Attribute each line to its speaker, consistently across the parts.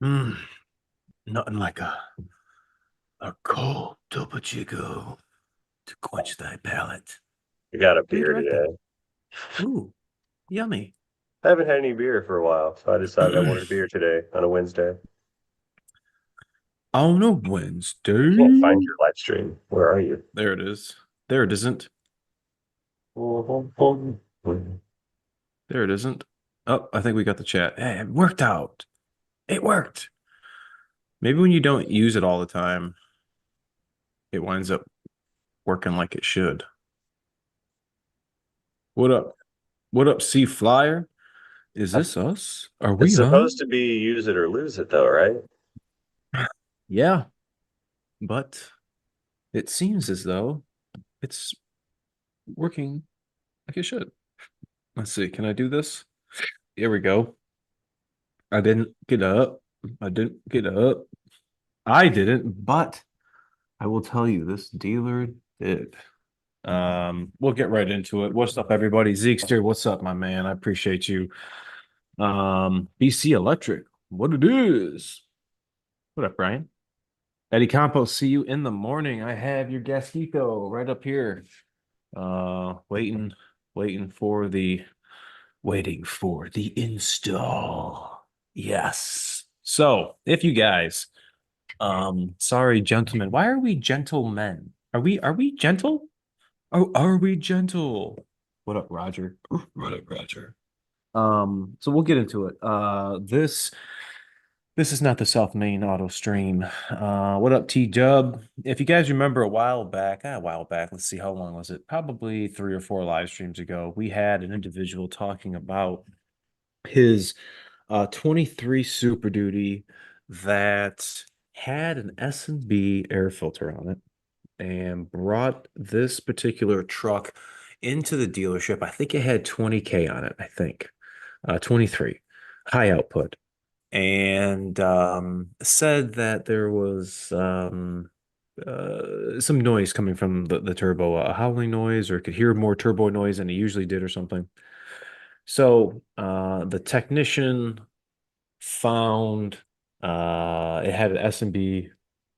Speaker 1: Mm, nothing like a cold Topo Chico to quench thy palate.
Speaker 2: I got a
Speaker 1: Who
Speaker 2: beer
Speaker 1: directed?
Speaker 2: today.
Speaker 1: Ooh, yummy.
Speaker 2: I haven't had any beer for a while, so I decided I wanted a beer today on a Wednesday.
Speaker 1: On a
Speaker 2: Can't find
Speaker 1: Wednesday.
Speaker 2: your live stream. Where are you?
Speaker 1: There it is. There it isn't. There it isn't. Oh, I think we got the chat. Hey, it worked out. It worked. Maybe when you don't use it all the time, it winds up working like it should. What up? What up, C Flyer? Is this us? Are
Speaker 2: It's
Speaker 1: we
Speaker 2: supposed
Speaker 1: on?
Speaker 2: to be use it or lose it, though, right?
Speaker 1: Yeah, but it seems as though it's working like it should. Let's see. Can I do this? Here we go. I didn't get up. I didn't get up. I didn't, but I will tell you this dealer did. We'll get right into it. What's up, everybody? Zeekster, what's up, my man? I appreciate you. BC Electric, what it is. What up, Brian? Eddie Campos, see you in the morning. I have your Gasquito right up here. Waiting, waiting for the install. Yes. So if you guys, sorry, gentlemen, why are we gentlemen? Are we gentle? Oh, are we gentle? What up, Roger? What up, Roger? So we'll get into it. This is not the South Main auto stream. What up, T Dub? If you guys remember a while back, let's see, how long was it? Probably 3 or 4 live streams ago, we had an individual talking about his 23 Super Duty that had an S&B air filter on it and brought this particular truck into the dealership. I think it had 20K on it, I think. 23, high output, and said that there was some noise coming from the turbo, a howling noise, or could hear more turbo noise than he usually did or something. So the technician found it had an S&B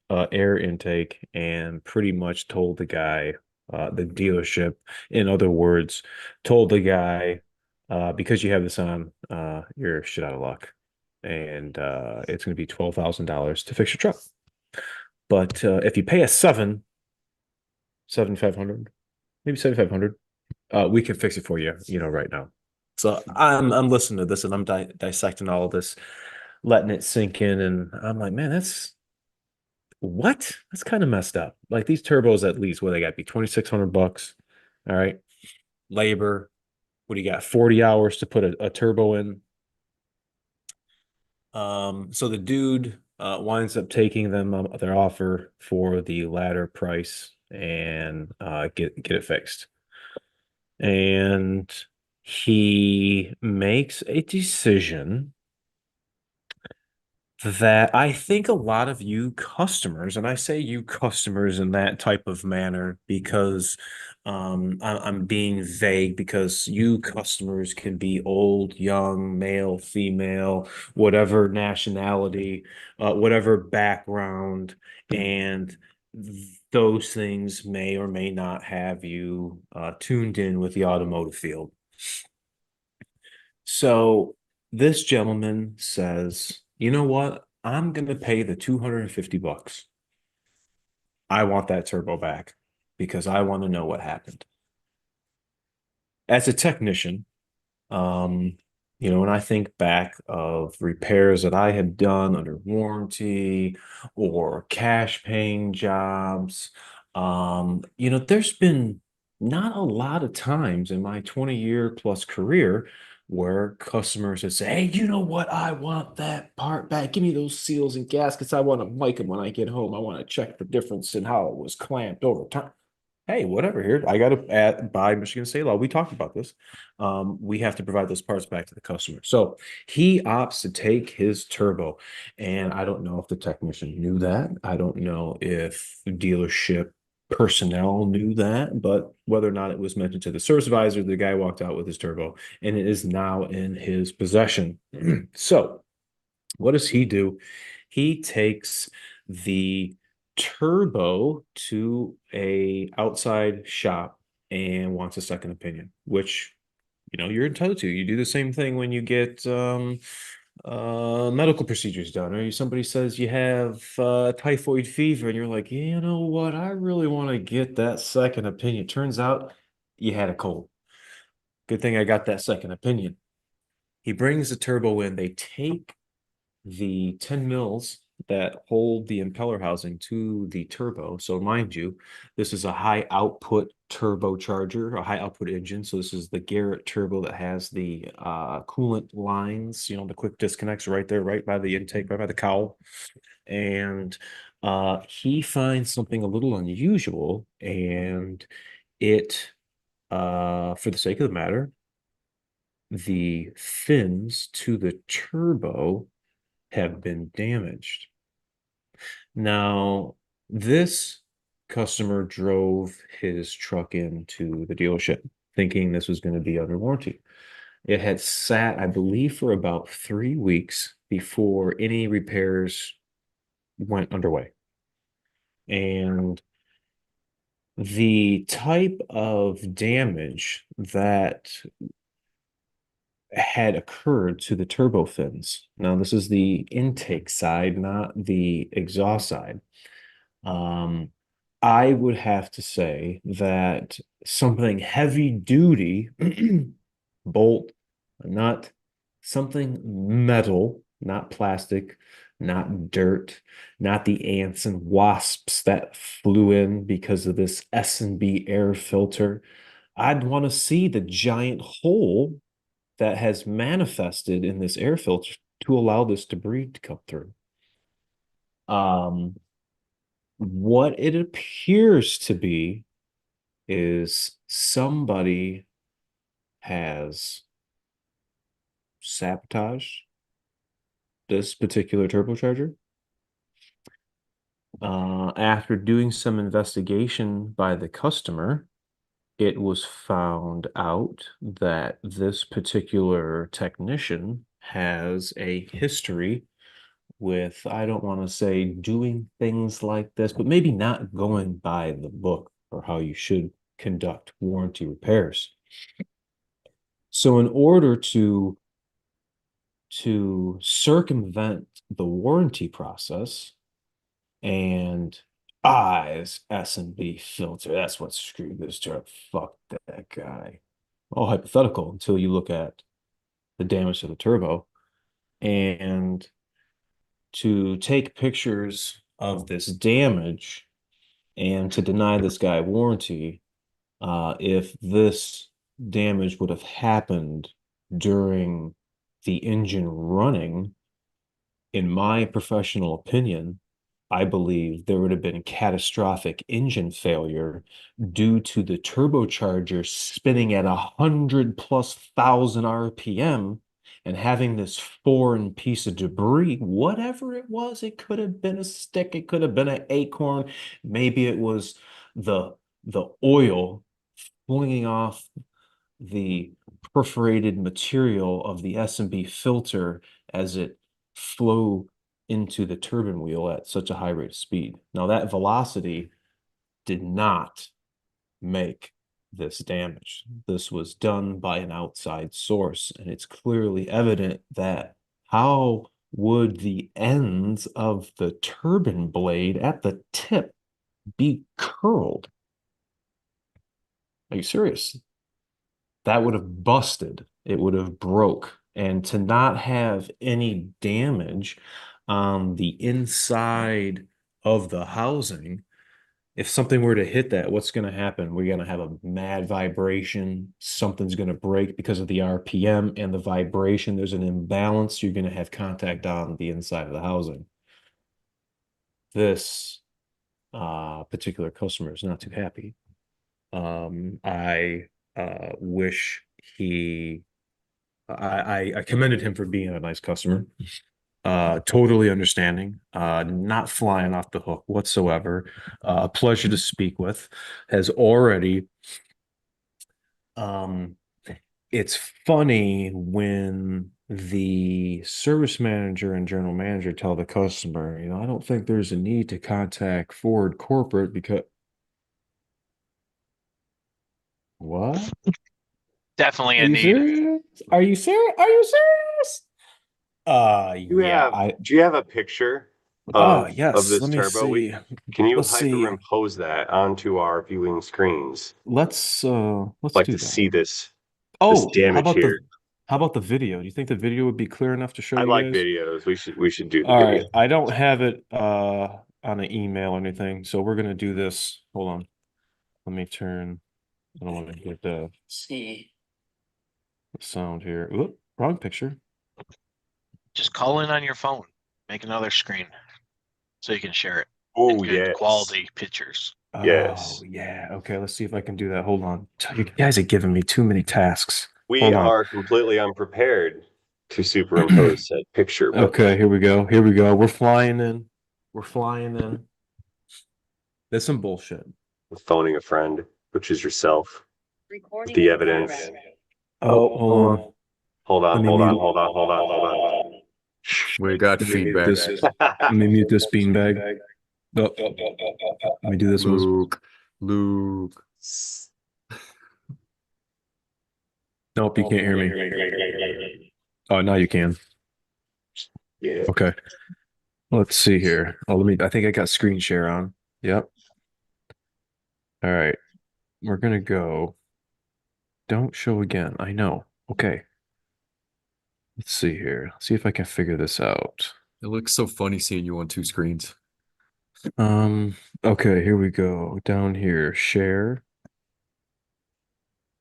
Speaker 1: air intake and pretty much told the guy, the dealership, in other words, told the guy, because you have this on, you're shit out of luck. And it's going to be $12,000 to fix your truck. But if you pay us 7,500, maybe 7,500, we can fix it for you, right now. So I'm listening to this and I'm dissecting all of this, letting it sink in, and I'm like, man, what? That's kind of messed up. Like these turbos, at least, what they got to be 2,600 bucks. All right. Labor. What do you got? 40 hours to put a turbo in. So the dude winds up taking them their offer for the latter price and get it fixed. And he makes a decision that I think a lot of you customers, and I say you customers in that type of manner because I'm being vague, because you customers can be old, young, male, female, whatever nationality, whatever background, and those things may or may not have you tuned in with the automotive field. So this gentleman says, you know what? I'm going to pay the 250 bucks. I want that turbo back because I want to know what happened. As a technician, um, when I think back of repairs that I have done under warranty or cash paying jobs, there's been not a lot of times in my 20-year plus career where customers have said, hey, you know what? I want that part back. Give me those seals and gaskets. I want to mic them when I get home. I want to check the difference in how it was clamped over time. Hey, whatever here. I got to add by Michigan State law. We talked about this. We have to provide those parts back to the customer. So he opts to take his turbo. And I don't know if the technician knew that. I don't know if dealership personnel knew that, but whether or not it was mentioned to the service advisor, the guy walked out with his turbo and it is now in his possession. So What does he do? He takes the turbo to a outside shop and wants a second opinion, which you're entitled to. You do the same thing when you get medical procedures done, or somebody says you have typhoid fever, and you're like, you know what? I really want to get that second opinion. Turns out you had a cold. Good thing I got that second opinion. He brings the turbo in. They take the 10 mils that hold the impeller housing to the turbo. So mind you, this is a high output turbocharger, a high output engine. So this is the Garrett turbo that has the coolant lines, the quick disconnects right there, right by the intake, right by the cowl. And he finds something a little unusual, and it, for the sake of the matter, the fins to the turbo have been damaged. Now, this customer drove his truck into the dealership thinking this was going to be under warranty. It had sat, I believe, for about 3 weeks before any repairs went underway. And the type of damage that had occurred to the turbo fins. Now, this is the intake side, not the exhaust side. Um, I would have to say that something heavy duty, bolt, nut, something metal, not plastic, not dirt, not the ants and wasps that flew in because of this S&B air filter. I'd want to see the giant hole that has manifested in this air filter to allow this debris to come through. Um, what it appears to be is somebody has sabotaged this particular turbocharger. After doing some investigation by the customer, it was found out that this particular technician has a history with, I don't want to say doing things like this, but maybe not going by the book or how you should conduct warranty repairs. So in order to circumvent the warranty process and eyes S&B filter, that's what screwed this truck. Fuck that guy. All hypothetical until you look at the damage to the turbo and to take pictures of this damage and to deny this guy warranty. If this damage would have happened during the engine running, in my professional opinion, I believe there would have been catastrophic engine failure due to the turbocharger spinning at 100+ thousand RPM and having this foreign piece of debris, whatever it was. It could have been a stick, it could have been an acorn, maybe it was the the oil flinging off the perforated material of the S&B filter as it flew into the turbine wheel at such a high rate of speed. Now, that velocity did not make this damage. This was done by an outside source, and it's clearly evident that how would the ends of the turbine blade at the tip be curled? Are you serious? That would have busted. It would have broke. And to not have any damage on the inside of the housing, if something were to hit that, what's going to happen? We're going to have a mad vibration. Something's going to break because of the RPM and the vibration. There's an imbalance. You're going to have contact on the inside of the housing. This particular customer is not too happy. I wish he I commended him for being a nice customer, totally understanding, not flying off the hook whatsoever. A pleasure to speak with. Has already, um, it's funny when the service manager and general manager tell the customer, I don't think there's a need to contact Ford corporate because what?
Speaker 3: Definitely
Speaker 1: Are
Speaker 3: a
Speaker 1: you
Speaker 3: need.
Speaker 1: serious? Are you serious? Are you serious? Yeah,
Speaker 2: Do you have a picture of
Speaker 1: yes.
Speaker 2: this
Speaker 1: Let me
Speaker 2: turbo?
Speaker 1: see.
Speaker 2: Can you
Speaker 1: Let's see.
Speaker 2: hyperimpose that onto our viewing screens?
Speaker 1: Let's
Speaker 2: Like
Speaker 1: do
Speaker 2: to
Speaker 1: that.
Speaker 2: see this
Speaker 1: Oh,
Speaker 2: damage here.
Speaker 1: how about the video? Do you think the video would be clear enough to show
Speaker 2: I
Speaker 1: you
Speaker 2: like
Speaker 1: guys?
Speaker 2: videos. We should do the
Speaker 1: All
Speaker 2: video.
Speaker 1: right, I don't have it on an email or anything, so we're gonna do this. Hold on. Let me turn. I don't want to get the sound here. Oop, wrong picture.
Speaker 3: Just call in on your phone. Make another screen so you can share it in
Speaker 2: Oh
Speaker 3: good
Speaker 2: yes.
Speaker 3: quality pictures.
Speaker 1: Oh
Speaker 2: Yes.
Speaker 1: yeah. Okay, let's see if I can do that. Hold on. You guys are giving me too many tasks.
Speaker 2: We
Speaker 1: Hold on.
Speaker 2: are completely unprepared to superimpose that picture, but
Speaker 1: Okay, here we go. Here we go. We're flying in. We're flying in. That's some bullshit.
Speaker 2: phoning a friend, which is yourself, with the evidence. Oh,
Speaker 1: Oh, hold on.
Speaker 2: hold
Speaker 1: Let
Speaker 2: on,
Speaker 1: me
Speaker 2: hold on,
Speaker 1: mute.
Speaker 2: hold on, hold on, hold on. Shh.
Speaker 4: We got
Speaker 1: Let me mute
Speaker 4: feedback.
Speaker 1: this. Let me mute this beanbag. Oh, let me do this one.
Speaker 4: Luke, Luke.
Speaker 1: Nope, you can't hear me. Oh, now you can.
Speaker 2: Yeah.
Speaker 1: Okay. Let's see here. Oh, I think I got screen share on. Yep. All right. We're gonna go. Don't show again. I know. Okay. Let's see here. See if I can figure this out.
Speaker 4: It looks so funny seeing you on two screens.
Speaker 1: Um, okay, here we go. Down here, share.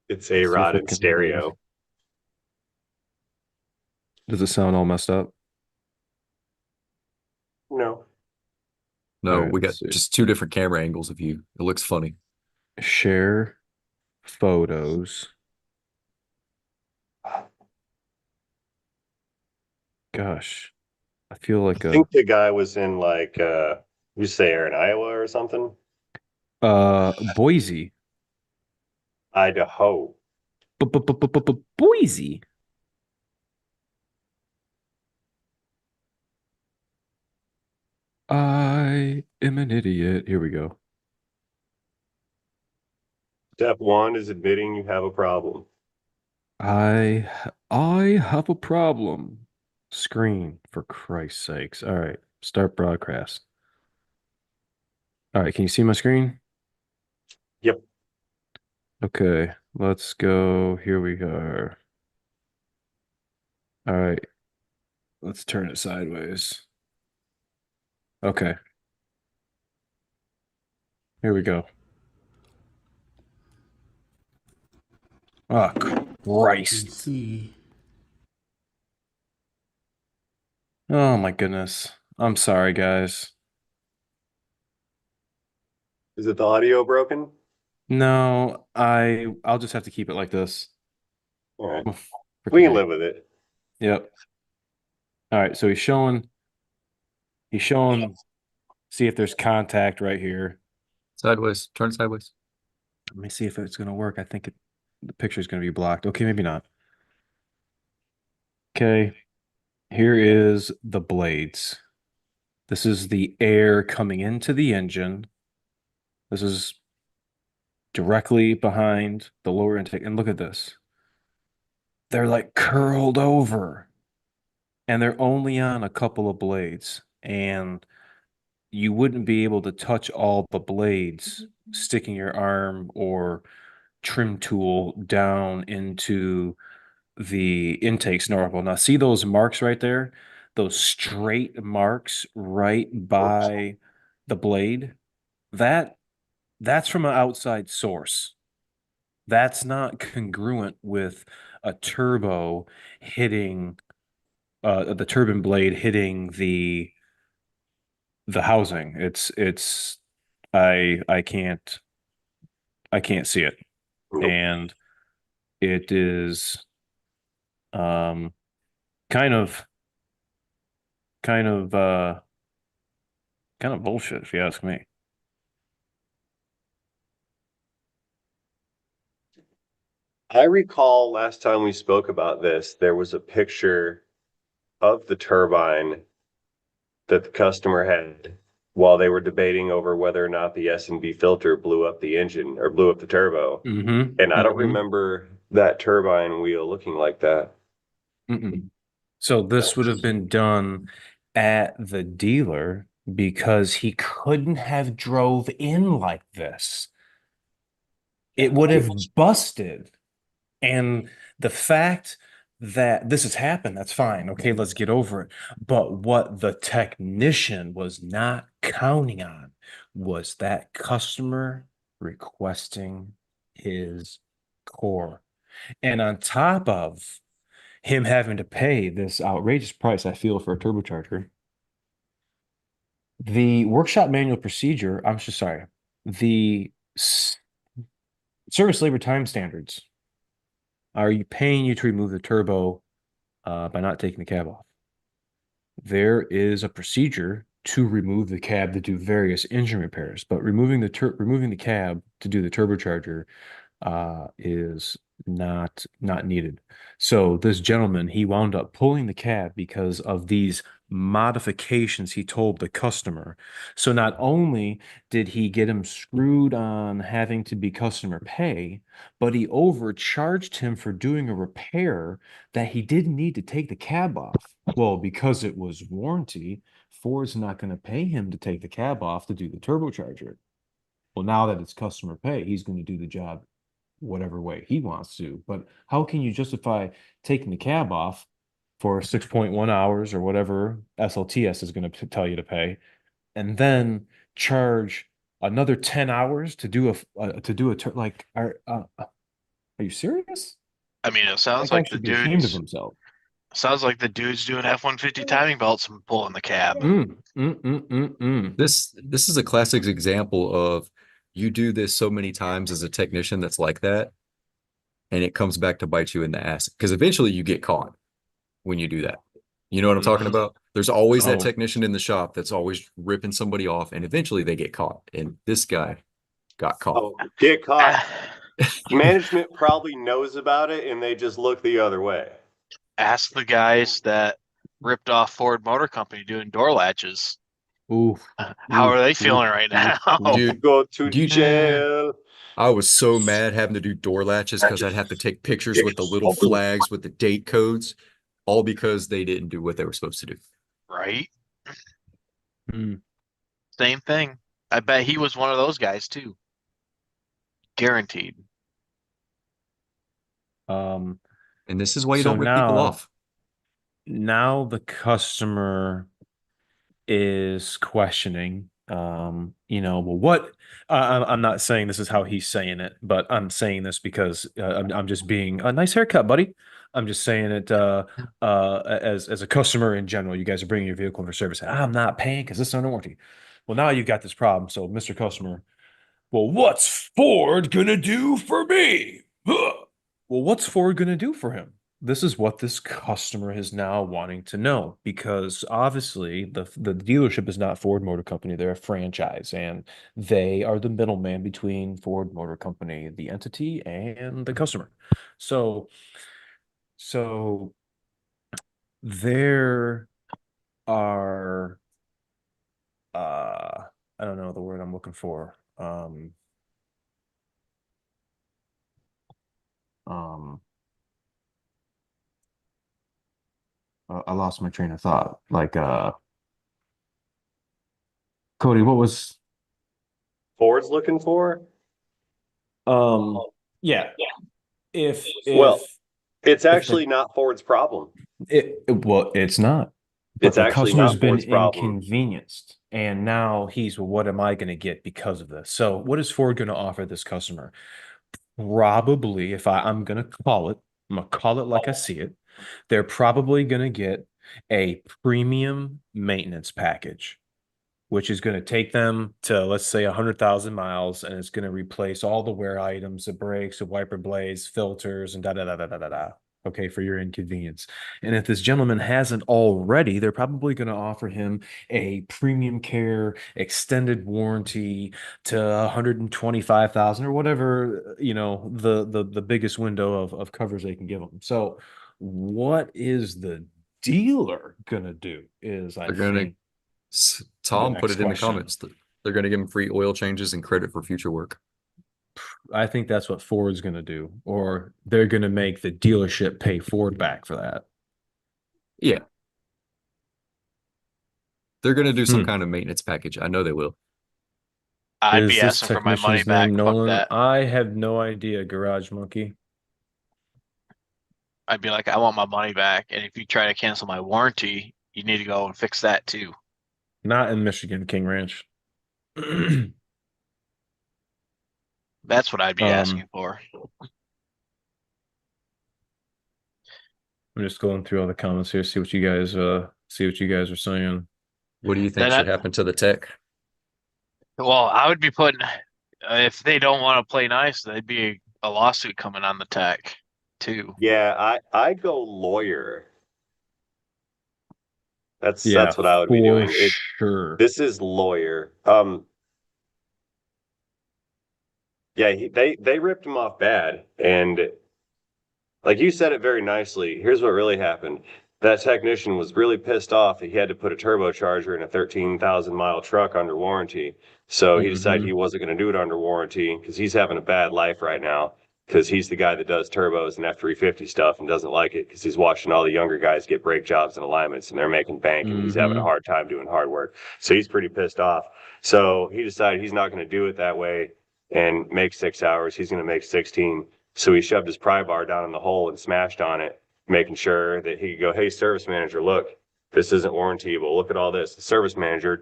Speaker 2: It's
Speaker 1: Let's see if
Speaker 2: A-Rod
Speaker 1: I
Speaker 2: in
Speaker 1: can
Speaker 2: stereo.
Speaker 1: does it sound all messed up?
Speaker 2: No.
Speaker 1: All
Speaker 4: No,
Speaker 1: right,
Speaker 4: we got
Speaker 1: let's see.
Speaker 4: just two different camera angles of you. It looks funny.
Speaker 1: Share photos. Gosh, I feel
Speaker 2: I
Speaker 1: like
Speaker 2: think the guy was in like you say in Iowa or something?
Speaker 1: Boise.
Speaker 2: Idaho.
Speaker 1: Boise. I am an idiot. Here we go.
Speaker 2: Step one is admitting you have a problem.
Speaker 1: I have a problem. Screen, for Christ's sakes. All right, start broadcast. All right, can you see my screen?
Speaker 2: Yep.
Speaker 1: Okay, let's go. Here we are. All right, let's turn it sideways. Okay, here we go. Oh, Christ.
Speaker 5: PC.
Speaker 1: Oh my goodness. I'm sorry, guys.
Speaker 2: Is it the audio broken?
Speaker 1: No, I'll just have to keep it like this.
Speaker 2: All right.
Speaker 1: Oh,
Speaker 2: We
Speaker 1: freaking
Speaker 2: can
Speaker 1: A.
Speaker 2: live with it.
Speaker 1: Yep. All right, so he's showing, see if there's contact right here.
Speaker 4: Sideways. Turn sideways.
Speaker 1: Let me see if it's gonna work. The picture's gonna be blocked. Okay, maybe not. Okay, here is the blades. This is the air coming into the engine. This is directly behind the lower intake. And look at this. They're like curled over and they're only on a couple of blades. And you wouldn't be able to touch all the blades sticking your arm or trim tool down into the intake snorkel. Now, see those marks right there? Those straight marks right by the blade? That that's from an outside source. That's not congruent with a turbo hitting the turbine blade hitting the housing. I can't see it.
Speaker 2: Nope.
Speaker 1: And it is um kind of kind of uh kind of bullshit if you ask me.
Speaker 2: I recall last time we spoke about this, there was a picture of the turbine that the customer had while they were debating over whether or not the S&B filter blew up the engine or blew up the turbo.
Speaker 1: Mm-hmm.
Speaker 2: And I don't
Speaker 1: Mm-hmm.
Speaker 2: remember that turbine wheel looking like that.
Speaker 1: Mm-mm. So this would have been done at the dealer because he couldn't have drove in like this. It would have busted. And the fact that this has happened, that's fine. Okay, let's get over it. But what the technician was not counting on was that customer requesting his core. And on top of him having to pay this outrageous price, I feel, for a turbocharger, the workshop manual procedure, I'm so sorry, the service labor time standards are you paying you to remove the turbo by not taking the cab off. There is a procedure to remove the cab to do various engine repairs, but removing the cab to do the turbocharger is not needed. So this gentleman, he wound up pulling the cab because of these modifications he told the customer. So not only did he get him screwed on having to be customer pay, but he overcharged him for doing a repair that he didn't need to take the cab off. Well, because it was warranty, Ford's not going to pay him to take the cab off to do the turbocharger. Well, now that it's customer pay, he's going to do the job whatever way he wants to. But how can you justify taking the cab off for 6.1 hours or whatever SLTS is going to tell you to pay, and then charge another 10 hours to do like are you serious?
Speaker 3: I mean, it
Speaker 1: That
Speaker 3: sounds
Speaker 1: guy
Speaker 3: like the
Speaker 1: should be ashamed of
Speaker 3: dude's
Speaker 1: himself.
Speaker 3: sounds like the dude's doing F-150 timing belts and pulling the cab.
Speaker 4: This is a classic example of you do this so many times as a technician that's like that, and it comes back to bite you in the ass because eventually you get caught when you do that. You know what I'm talking
Speaker 3: Mhm.
Speaker 4: about? There's always that
Speaker 1: Oh,
Speaker 4: technician in the shop that's always ripping somebody off, and eventually they get caught. And this guy got caught.
Speaker 2: Oh, get caught.
Speaker 3: Ah,
Speaker 2: Management probably knows about it and they just look the other way.
Speaker 3: Ask the guys that ripped off Ford Motor Company doing door latches.
Speaker 1: oof,
Speaker 3: How are
Speaker 1: oof,
Speaker 3: they
Speaker 1: oof,
Speaker 3: feeling right
Speaker 1: oof,
Speaker 3: now?
Speaker 1: oof.
Speaker 4: Dude,
Speaker 2: Go to
Speaker 4: do you,
Speaker 2: jail.
Speaker 4: I was so mad having to do door latches because I'd have to take pictures with the little flags with the date codes, all because they didn't do what they were supposed to do.
Speaker 3: Right?
Speaker 1: Mm.
Speaker 3: Same thing. I bet he was one of those guys too. Guaranteed.
Speaker 1: Um,
Speaker 4: And this is why you
Speaker 1: so
Speaker 4: don't rip people
Speaker 1: now
Speaker 4: off.
Speaker 1: the customer is questioning, well, what I'm not saying this is how he's saying it, but I'm saying this because I'm just being a nice haircut, buddy. I'm just saying it as a customer in general. You guys are bringing your vehicle in for service. I'm not paying because it's under warranty. Well, now you've got this problem. So, Mr. Customer, well, what's Ford gonna do for me? Huh. Well, what's Ford gonna do for him? This is what this customer is now wanting to know because obviously the dealership is not Ford Motor Company, they're a franchise and they are the middleman between Ford Motor Company, the entity, and the customer. So so there are I don't know the word I'm looking for. Um I lost my train of thought. Like Cody, what was
Speaker 2: Ford's looking for?
Speaker 1: um yeah, if
Speaker 2: Well,
Speaker 1: if
Speaker 2: it's
Speaker 1: if the
Speaker 2: actually not Ford's problem.
Speaker 1: well, it's not. But
Speaker 2: It's
Speaker 1: the
Speaker 2: actually
Speaker 1: customer's
Speaker 2: not
Speaker 1: been
Speaker 2: Ford's problem.
Speaker 1: inconvenienced and now he's, well, what am I going to get because of this? So what is Ford going to offer this customer? Probably, if I'm going to call it, I'm going to call it like I see it. They're probably going to get a premium maintenance package, which is going to take them to, let's say, 100,000 miles, and it's going to replace all the wear items, the brakes, the wiper blades, filters, and da da da da da da da. okay, for your inconvenience. And if this gentleman hasn't already, they're probably going to offer him a premium care extended warranty to 125,000 or whatever, the biggest window of coverage they can give them. So what is the dealer gonna do is I
Speaker 4: They're gonna,
Speaker 1: think the
Speaker 4: Tom put
Speaker 1: next
Speaker 4: it in the
Speaker 1: question.
Speaker 4: comments that they're gonna give him free oil changes and credit for future work.
Speaker 1: I think that's what Ford's gonna do, or they're gonna make the dealership pay Ford back for that.
Speaker 4: Yeah, they're gonna do some
Speaker 1: Hmm.
Speaker 4: kind of maintenance package. I know they will.
Speaker 3: I'd
Speaker 1: Is
Speaker 3: be
Speaker 1: this
Speaker 3: asking for my money
Speaker 1: technician's name
Speaker 3: back. Fuck
Speaker 1: Nolan?
Speaker 3: that.
Speaker 1: I have no idea, Garage Monkey.
Speaker 3: I'd be like, I want my money back. And if you try to cancel my warranty, you need to go and fix that too.
Speaker 1: Not in Michigan, King Ranch.
Speaker 3: That's what I'd be
Speaker 1: Um,
Speaker 3: asking for.
Speaker 1: I'm just going through all the comments here, see what you guys are saying.
Speaker 4: What do you think
Speaker 3: Then
Speaker 4: should happen to the tech?
Speaker 3: well, I would be putting, if they don't want to play nice, there'd be a lawsuit coming on the tech too.
Speaker 2: Yeah, I go lawyer.
Speaker 1: Yeah,
Speaker 2: That's what I would be
Speaker 1: for
Speaker 2: doing.
Speaker 1: sure.
Speaker 2: This is lawyer. Yeah, they ripped him off bad, and like you said it very nicely. Here's what really happened. That technician was really pissed off that he had to put a turbocharger in a 13,000-mile truck under warranty. So he decided he
Speaker 1: Hmm.
Speaker 2: wasn't going to do it under warranty because he's having a bad life right now because he's the guy that does turbos and F350 stuff and doesn't like it because he's watching all the younger guys get brake jobs and alignments and they're making bank and he's having a
Speaker 1: Hmm.
Speaker 2: hard time doing hard work. So he's pretty pissed off. So he decided he's not going to do it that way and make 6 hours. He's going to make 16. So he shoved his pry bar down in the hole and smashed on it, making sure that he could go, "Hey, service manager, look, this isn't warrantable. Look at all this." The service manager,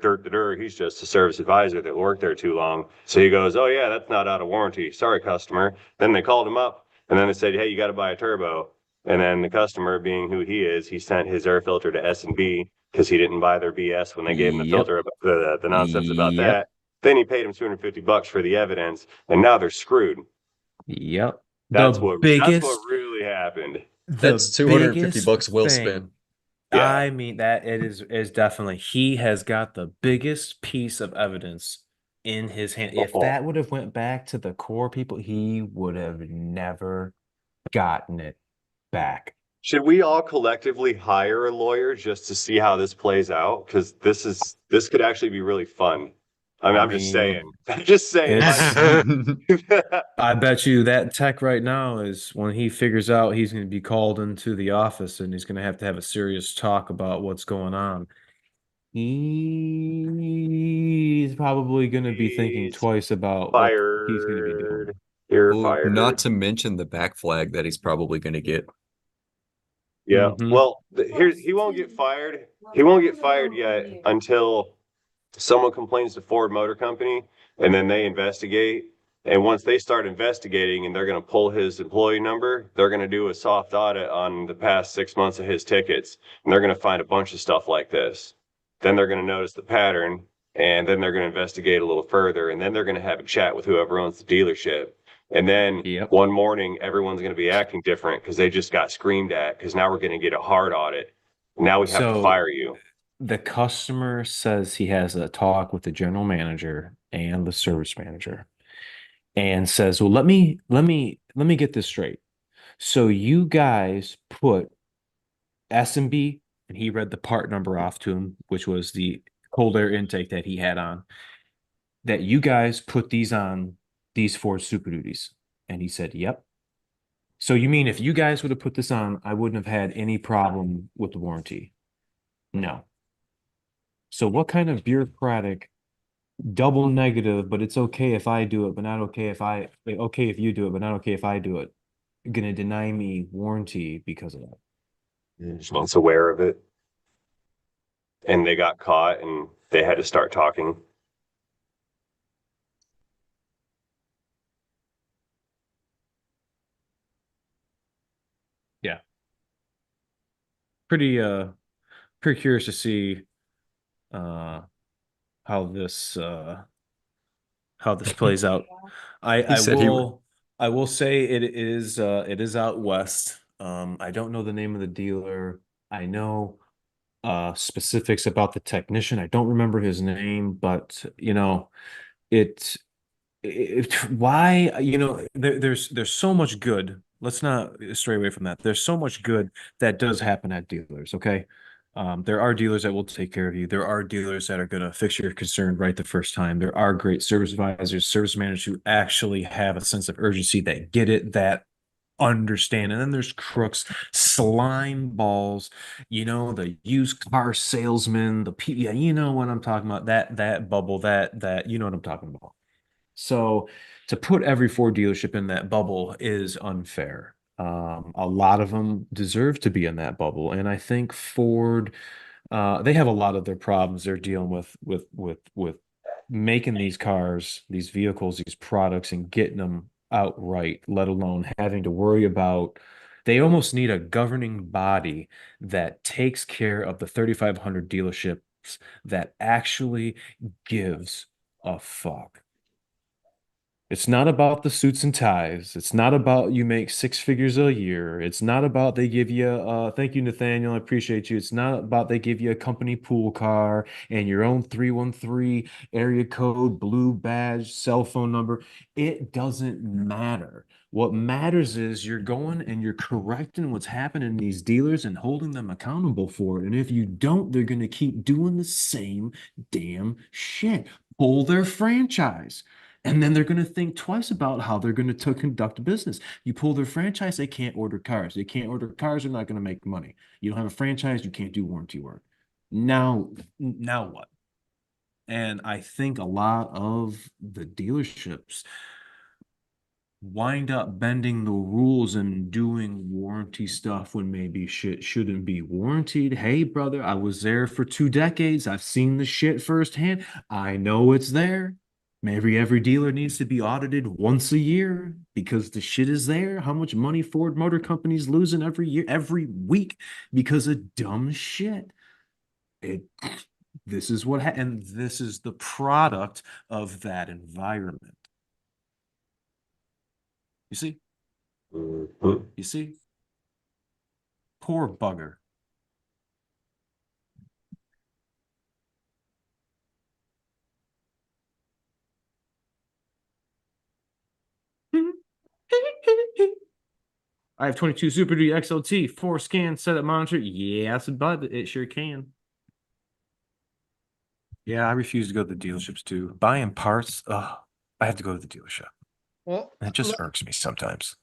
Speaker 2: he's just a service advisor that worked there too long. So he goes, "Oh, yeah, that's not out of warranty. Sorry, customer." Then they called him up and then they said, "Hey, you got to buy a turbo." And then the customer, being who he is, he sent his air filter to S&B because he didn't buy their BS when they gave him the
Speaker 1: Yep.
Speaker 2: filter, the nonsense about
Speaker 1: Yep.
Speaker 2: that. Then he paid him $250 for the evidence, and now they're screwed.
Speaker 1: Yep.
Speaker 2: That's what really happened.
Speaker 1: The
Speaker 4: That's 250
Speaker 1: biggest
Speaker 4: bucks well spent.
Speaker 1: thing,
Speaker 2: Yeah.
Speaker 1: I mean, that it is definitely he has got the biggest piece of evidence in his hand. If
Speaker 2: Oh.
Speaker 1: that would have went back to the core people, he would have never gotten it back.
Speaker 2: Should we all collectively hire a lawyer just to see how this plays out? Because this could actually be really fun. I mean,
Speaker 1: I
Speaker 2: I'm just
Speaker 1: mean,
Speaker 2: saying. I'm just saying.
Speaker 1: it's
Speaker 2: Like,
Speaker 1: I bet you that tech right now is when he figures out he's going to be called into the office and he's going to have a serious talk about what's going on. He's probably going to be thinking
Speaker 2: he's
Speaker 1: twice about what he's going to be doing.
Speaker 2: fired. You're
Speaker 4: Oh, not
Speaker 2: fired.
Speaker 4: to mention the back flag that he's probably going to get.
Speaker 2: Yeah.
Speaker 1: Hmm.
Speaker 2: Well, here's he won't get fired. He won't get fired yet until someone complains to Ford Motor Company and then they investigate. And once they start investigating and they're going to pull his employee number, they're going to do a soft audit on the past 6 months of his tickets. And they're going to find a bunch of stuff like this. Then they're going to notice the pattern and then they're going to investigate a little further. And then they're going to have a chat with whoever owns the dealership. And then
Speaker 1: Yep.
Speaker 2: one morning, everyone's going to be acting different because they just got screamed at because now we're going to get a hard audit. Now we have to
Speaker 1: So
Speaker 2: fire you.
Speaker 1: the customer says he has a talk with the general manager and the service manager and says, "Well, let me get this straight. So you guys put S&B," and he read the part number off to him, which was the cold air intake that he had on, "that you guys put these on these Ford Super Duties." And he said, "Yep." "So you mean if you guys would have put this on, I wouldn't have had any problem with the warranty?" "No." "So what kind of bureaucratic double negative, but it's okay if I do it, but not okay okay if you do it, but not okay if I do it, gonna deny me warranty because of that?"
Speaker 2: Once aware of it. And they got caught and they had to start talking.
Speaker 1: Yeah. Pretty pretty curious to see uh how this plays out. I
Speaker 4: He
Speaker 1: I
Speaker 4: said he
Speaker 1: will I will say it is out west. I don't know the name of the dealer. I know specifics about the technician. I don't remember his name, but it why there's so much good. Let's not stray away from that. There's so much good that does happen at dealers. Okay. There are dealers that will take care of you. There are dealers that are going to fix your concern right the first time. There are great service advisors, service managers who actually have a sense of urgency, that get it, that understand. And then there's crooks, slime balls, the used car salesman, yeah, you know what I'm talking about. That bubble, that you know what I'm talking about. So to put every Ford dealership in that bubble is unfair. A lot of them deserve to be in that bubble, and I think Ford, they have a lot of their problems they're dealing with making these cars, these vehicles, these products, and getting them outright, let alone having to worry about. They almost need a governing body that takes care of the 3,500 dealerships that actually gives a fuck. It's not about the suits and ties. It's not about you make six figures a year. It's not about they give you thank you, Nathaniel. I appreciate you. It's not about they give you a company pool car and your own 313 area code, blue badge, cell phone number. It doesn't matter. What matters is you're going and you're correcting what's happening in these dealers and holding them accountable for it. And if you don't, they're going to keep doing the same damn shit. Pull their franchise. And then they're going to think twice about how they're going to conduct business. You pull their franchise, they can't order cars. They can't order cars, they're not going to make money. You don't have a franchise, you can't do warranty work. Now what? And I think a lot of the dealerships wind up bending the rules and doing warranty stuff when maybe shit shouldn't be warranted. Hey, brother, I was there for 2 decades. I've seen the shit firsthand. I know it's there. Maybe every dealer needs to be audited once a year because the shit is there. How much money Ford Motor Company's losing every year, every week because of dumb shit. It this is and this is the product of that environment. You see?
Speaker 2: Mhm.
Speaker 1: You see? Poor bugger. I have 22 Super Duty XLT, 4 scan setup monitor. Yes, but it sure can. Yeah, I refuse to go to the dealerships too. Buying parts, I have to go to the dealership.
Speaker 5: Well,
Speaker 1: It just irks me sometimes.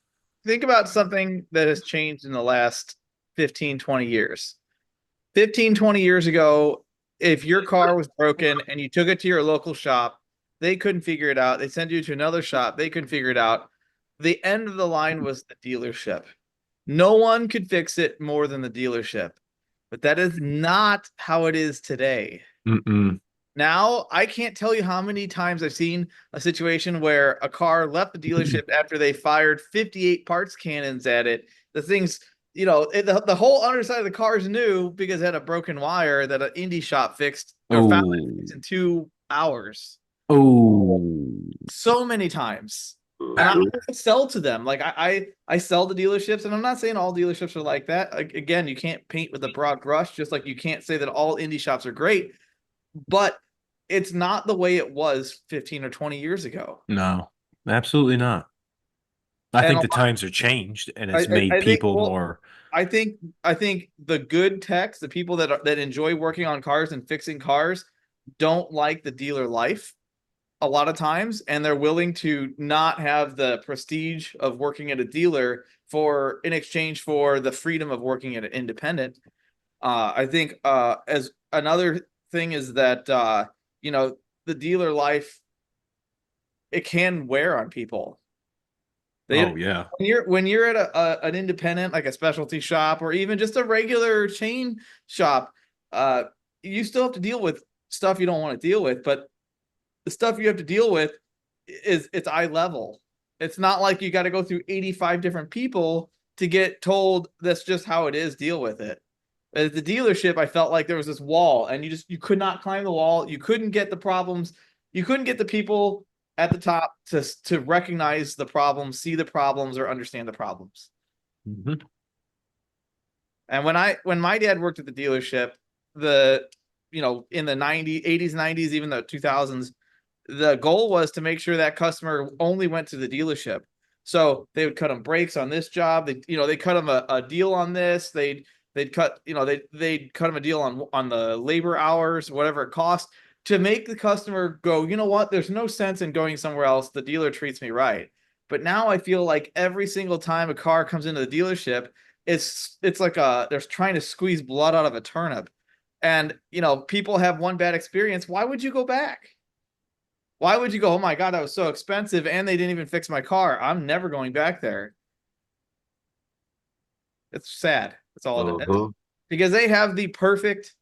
Speaker 5: think about something that has changed in the last 15, 20 years. 15, 20 years ago, if your car was broken and you took it to your local shop, they couldn't figure it out. They sent you to another shop, they couldn't figure it out. The end of the line was the dealership. No one could fix it more than the dealership. But that is not how it is today.
Speaker 1: Mm-mm.
Speaker 5: Now, I can't tell you how many times I've seen a situation where a car left the dealership after they fired 58 parts cannons at it. The thing's, the whole underside of the car is new because it had a broken wire that an indie shop fixed or found it fixed in 2 hours.
Speaker 1: Oh.
Speaker 5: So many times. And I sell to them. Like I sell to dealerships, and I'm not saying all dealerships are like that. Again, you can't paint with a broad brush, just like you can't say that all indie shops are great. But it's not the way it was 15 or 20 years ago.
Speaker 1: No, absolutely not. I
Speaker 5: And
Speaker 1: think the times are changed and it's
Speaker 5: I
Speaker 1: made
Speaker 5: think,
Speaker 1: people
Speaker 5: well,
Speaker 1: more.
Speaker 5: I think the good techs, the people that enjoy working on cars and fixing cars, don't like the dealer life a lot of times, and they're willing to not have the prestige of working at a dealer in exchange for the freedom of working at an independent. I think as another thing is that the dealer life, it can wear on people.
Speaker 1: Oh yeah.
Speaker 5: When you're at an independent, like a specialty shop or even just a regular chain shop, you still have to deal with stuff you don't want to deal with, but the stuff you have to deal with it's eye level. It's not like you got to go through 85 different people to get told that's just how it is, deal with it. At the dealership, I felt like there was this wall and you could not climb the wall. You couldn't get the problems. You couldn't get the people at the top to recognize the problems, see the problems, or understand the problems.
Speaker 1: Mhm.
Speaker 5: And when my dad worked at the dealership, the in the 90s, 80s, 90s, even the 2000s, the goal was to make sure that customer only went to the dealership. So they would cut them brakes on this job. They cut them a deal on this. They'd cut they'd cut them a deal on the labor hours, whatever it cost, to make the customer go, you know what? There's no sense in going somewhere else. The dealer treats me right. But now I feel like every single time a car comes into the dealership, it's like they're trying to squeeze blood out of a turnip. And people have one bad experience. Why would you go back? Why would you go, oh my God, that was so expensive and they didn't even fix my car? I'm never going back there. It's sad. That's all it is. Because they have the perfect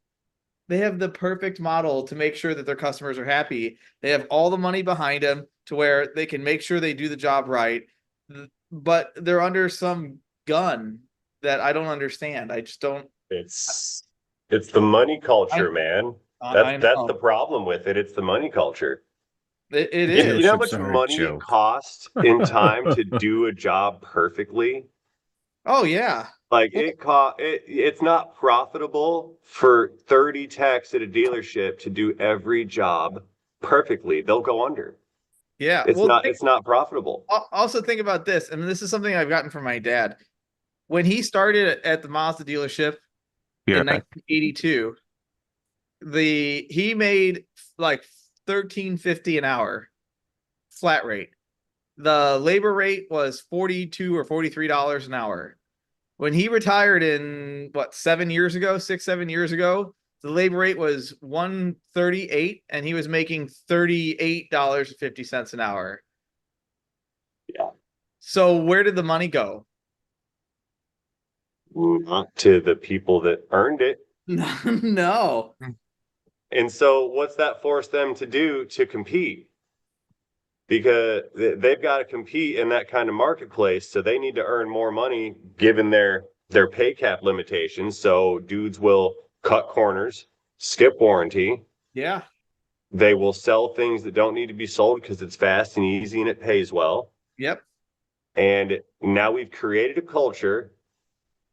Speaker 5: model to make sure that their customers are happy. They have all the money behind them to where they can make sure they do the job right. But they're under some gun that I don't understand. I just don't.
Speaker 2: It's the money culture, man. That's the problem with it. It's the money culture.
Speaker 5: It is.
Speaker 2: You know how much money it costs in time to do a job perfectly?
Speaker 5: Oh yeah.
Speaker 2: Like it's not profitable for 30 techs at a dealership to do every job perfectly. They'll go under.
Speaker 5: Yeah.
Speaker 2: It's not profitable.
Speaker 5: Also think about this, and this is something I've gotten from my dad. When he started at the Mazda dealership in 1982, he made like $13.50 an hour flat rate. The labor rate was $42 or $43 an hour. When he retired in 7 years ago, 6-7 years ago, the labor rate was $138 and he was making $38.50 an hour.
Speaker 2: Yeah.
Speaker 5: So where did the money go?
Speaker 2: Not to the people that earned it.
Speaker 5: No.
Speaker 2: And so what's that force them to do to compete? Because they've got to compete in that kind of marketplace. So they need to earn more money given their pay cap limitations. So dudes will cut corners, skip warranty.
Speaker 5: Yeah.
Speaker 2: They will sell things that don't need to be sold because it's fast and easy and it pays well.
Speaker 5: Yep. And
Speaker 2: now we've created a culture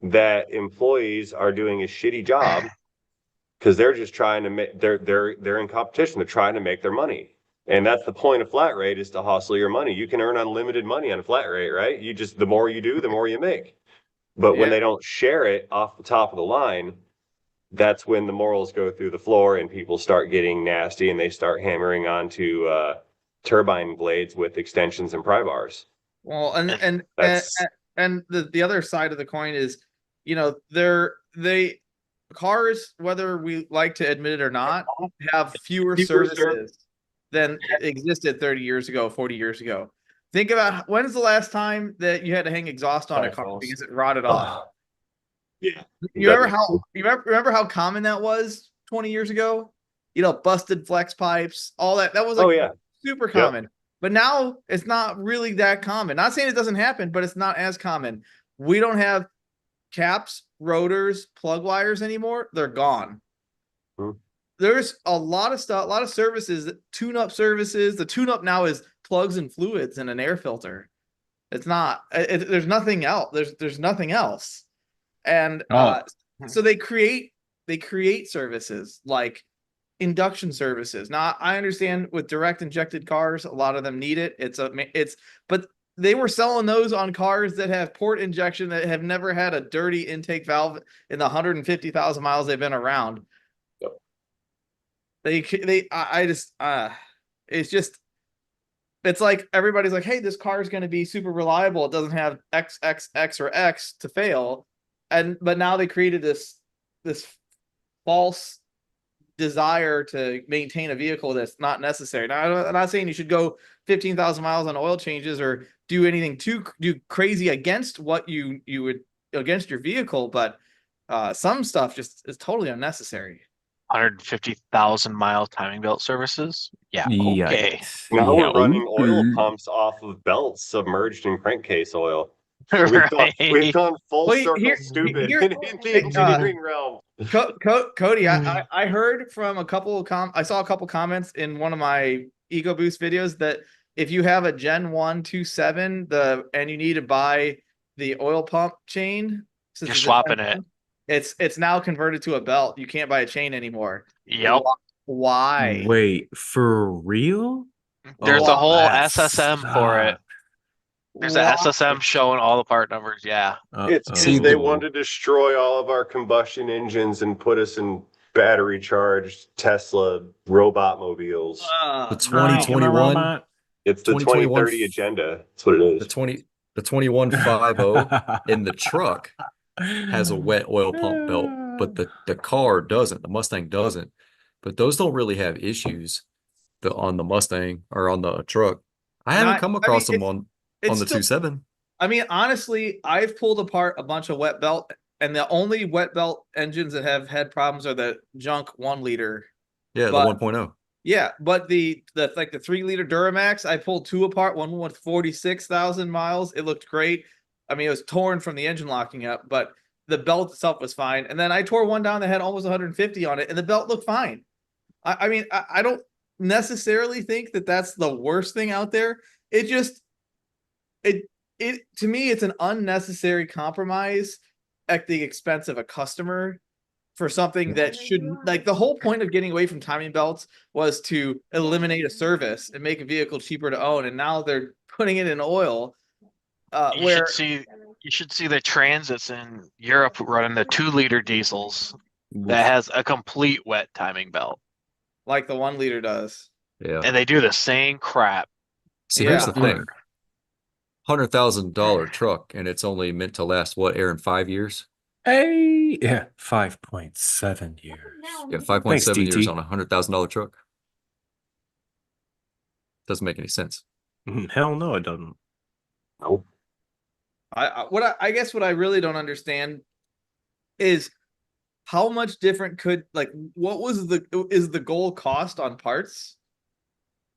Speaker 2: that employees are doing a shitty job because they're just trying to make they're in competition. They're trying to make their money. And that's the point of flat rate, is to hustle your money. You can earn unlimited money on a flat rate, right? The more you do, the more you make. But when they don't share it off the top of the line, that's when the morals go through the floor and people start getting nasty and they start hammering onto turbine blades with extensions and pry bars.
Speaker 5: Well, and the other side of the coin is, cars, whether we like to admit it or not, have fewer services than existed 30 years ago, 40 years ago. Think about, when's the last time that you had to hang exhaust on a car because it rotted off?
Speaker 2: Yeah.
Speaker 5: You remember how common that was 20 years ago? Busted flex pipes, all that. That was super common. Yep. But now it's not really that common. Not saying it doesn't happen, but it's not as common. We don't have caps, rotors, plug wires anymore. They're gone. There's a lot of stuff, a lot of services, tune-up services. The tune-up now is plugs and fluids and an air filter. It's not. There's nothing else. There's nothing else. And so they create services like induction services. Now I understand with direct injected cars, a lot of them need it. But they were selling those on cars that have port injection that have never had a dirty intake valve in the 150,000 miles they've been around. It's like everybody's like, hey, this car is going to be super reliable. It doesn't have X, or X to fail. But now they created this false desire to maintain a vehicle that's not necessary. Now, I'm not saying you should go 15,000 miles on oil changes or do anything too crazy against what you would against your vehicle, but some stuff just is totally unnecessary.
Speaker 3: 150,000 mile timing belt services. Yeah. Okay.
Speaker 2: Now we're running oil pumps off of belts submerged in crankcase oil. We've gone full circle stupid in the engineering realm.
Speaker 5: Cody, I heard from a couple of I saw a couple comments in one of my EcoBoost videos that if you have a Gen 127 and you need to buy the oil pump chain,
Speaker 3: you're swapping it.
Speaker 5: It's now converted to a belt. You can't buy a chain anymore.
Speaker 3: Yep.
Speaker 5: Why?
Speaker 1: Wait, for real?
Speaker 3: There's a
Speaker 1: Oh,
Speaker 3: whole
Speaker 1: that
Speaker 3: SSM for it.
Speaker 1: sucks.
Speaker 3: There's a
Speaker 5: Why?
Speaker 3: SSM showing all the part numbers. Yeah.
Speaker 2: It's
Speaker 4: See,
Speaker 2: because they
Speaker 4: the-
Speaker 2: want to destroy all of our combustion engines and put us in battery charged Tesla robot mobiles.
Speaker 4: The
Speaker 5: No.
Speaker 1: Making a
Speaker 4: 2021
Speaker 1: robot?
Speaker 2: It's the
Speaker 4: 2021
Speaker 2: 2030 agenda. That's what it
Speaker 4: the
Speaker 2: is.
Speaker 4: 2150 in the truck has a wet oil pump belt, but the car doesn't. The Mustang doesn't. But those don't really have issues on the Mustang or on the truck. I haven't
Speaker 5: Not.
Speaker 4: come
Speaker 5: I mean,
Speaker 4: across them on
Speaker 5: it's
Speaker 4: the
Speaker 5: still.
Speaker 4: 27.
Speaker 5: I mean, honestly, I've pulled apart a bunch of wet belt, and the only wet belt engines that have had problems are the junk 1 liter.
Speaker 4: Yeah, the
Speaker 5: But
Speaker 4: 1.0.
Speaker 5: yeah, but the 3 liter Duramax, I pulled two apart. One with 46,000 miles. It looked great. I mean, it was torn from the engine locking up, but the belt itself was fine. And then I tore one down that had almost 150 on it, and the belt looked fine. I mean, I don't necessarily think that that's the worst thing out there. It just it to me, it's an unnecessary compromise at the expense of a customer for something that shouldn't. Like, the whole point of getting away from timing belts was to eliminate a service and make a vehicle cheaper to own, and now they're putting it in oil.
Speaker 3: You
Speaker 5: Where
Speaker 3: should see the transits in Europe running the 2 liter diesels that has a complete wet timing belt.
Speaker 5: like the 1 liter does.
Speaker 4: Yeah.
Speaker 3: And they do the same crap.
Speaker 4: See,
Speaker 5: Yeah.
Speaker 4: here's the thing. $100,000 truck, and it's only meant to last what, Aaron, 5 years?
Speaker 1: Hey, yeah, 5.7 years.
Speaker 4: Yeah,
Speaker 1: Thanks,
Speaker 4: 5.7 years
Speaker 1: TT.
Speaker 4: on a $100,000 truck. Doesn't make any sense.
Speaker 1: Hell no, it doesn't.
Speaker 2: Nope.
Speaker 5: I guess what I really don't understand is how much different what was the goal cost on parts,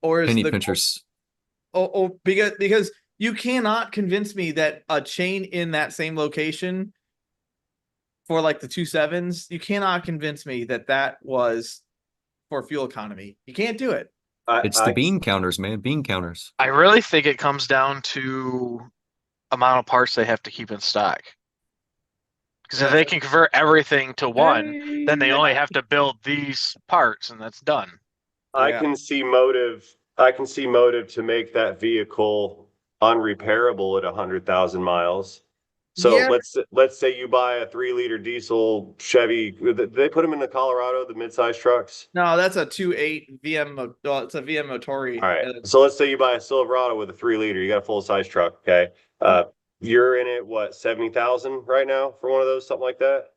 Speaker 5: or is
Speaker 4: Penny
Speaker 5: the
Speaker 4: pinchers.
Speaker 5: because you cannot convince me that a chain in that same location for like the 2.7s, you cannot convince me that that was for fuel economy. You can't do it.
Speaker 4: It's the bean counters, man. Bean counters.
Speaker 3: I really think it comes down to amount of parts they have to keep in stock. Because if they can convert everything to one, then they only have to build these parts and that's done.
Speaker 2: I
Speaker 5: Yeah.
Speaker 2: can see motive. I can see motive to make that vehicle unrepairable at 100,000 miles. So
Speaker 5: Yeah.
Speaker 2: let's say you buy a 3 liter diesel Chevy. They put them in the Colorado, the midsize trucks.
Speaker 5: No, that's a 2.8 VM. Well, it's a VM Motori.
Speaker 2: All right. So let's say you buy a Silverado with a 3 liter. You got a full size truck. Okay. You're in it, what, 70,000 right now for one of those, something like that?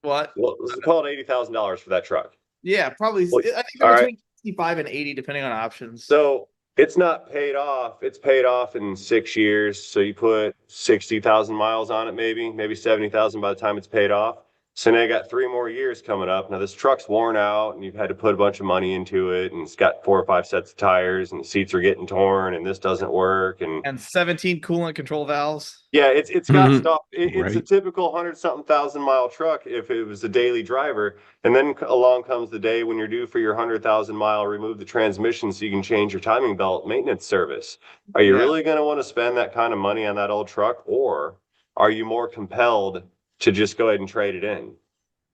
Speaker 5: What?
Speaker 2: Well, let's call it $80,000 for that truck.
Speaker 5: Yeah, probably.
Speaker 2: Well,
Speaker 5: I think
Speaker 2: all
Speaker 5: they're
Speaker 2: right.
Speaker 5: between 65 and 80, depending on options.
Speaker 2: So it's not paid off. It's paid off in 6 years. So you put 60,000 miles on it, maybe 70,000 by the time it's paid off. So now you got 3 more years coming up. Now this truck's worn out and you've had to put a bunch of money into it, and it's got 4 or 5 sets of tires and the seats are getting torn and this doesn't work. And
Speaker 5: 17 coolant control valves.
Speaker 2: yeah, it's got stuff. It's a
Speaker 1: Right.
Speaker 2: typical 100-something thousand mile truck if it was a daily driver. And then along comes the day when you're due for your 100,000 mile remove the transmission so you can change your timing belt maintenance service. Are you
Speaker 5: Yeah.
Speaker 2: really going to want to spend that kind of money on that old truck, or are you more compelled to just go ahead and trade it in?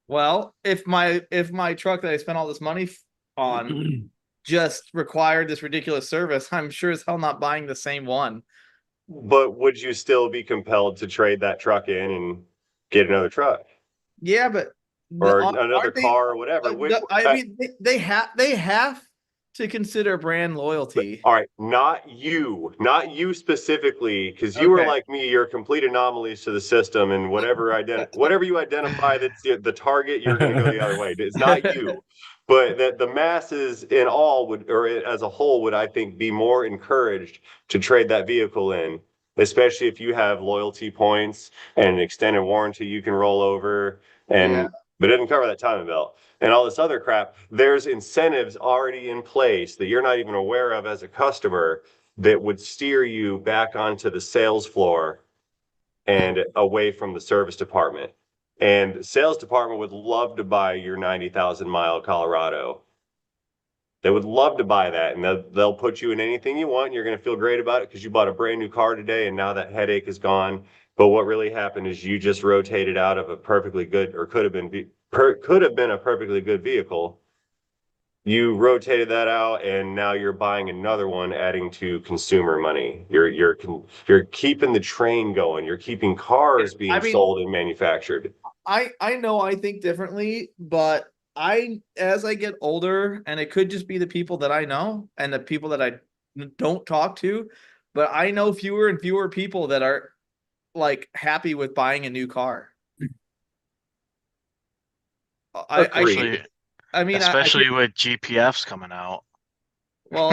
Speaker 5: Well, if my truck that I spent all this money on just required this ridiculous service, I'm sure as hell not buying the same one.
Speaker 2: But would you still be compelled to trade that truck in and get another truck
Speaker 5: Yeah, but
Speaker 2: or
Speaker 5: aren't
Speaker 2: another
Speaker 5: they-
Speaker 2: car or whatever?
Speaker 5: I mean, they have to consider brand loyalty.
Speaker 2: All right, not you specifically, because you were
Speaker 5: Okay.
Speaker 2: like me. You're complete anomalies to the system, and whatever you identify that's the target, you're going to go the other way. It's not you, but that the masses in all would, or as a whole, would, I think, be more encouraged to trade that vehicle in, especially if you have loyalty points and an extended warranty you can roll over, and
Speaker 5: Yeah.
Speaker 2: but it doesn't cover that timing belt and all this other crap. There's incentives already in place that you're not even aware of as a customer that would steer you back onto the sales floor and away from the service department. And the sales department would love to buy your 90,000 mile Colorado. They would love to buy that, and they'll put you in anything you want. And you're going to feel great about it because you bought a brand new car today, and now that headache is gone. But what really happened is you just rotated out of a perfectly good, or could have been a perfectly good vehicle. You rotated that out, and now you're buying another one, adding to consumer money. You're keeping the train going. You're keeping cars being
Speaker 5: I mean,
Speaker 2: sold and manufactured.
Speaker 5: I know I think differently, but as I get older, and it could just be the people that I know and the people that I don't talk to, but I know fewer and fewer people that are like happy with buying a new car.
Speaker 2: Agreed.
Speaker 5: I mean, I
Speaker 3: Especially with GPFs coming out.
Speaker 5: well,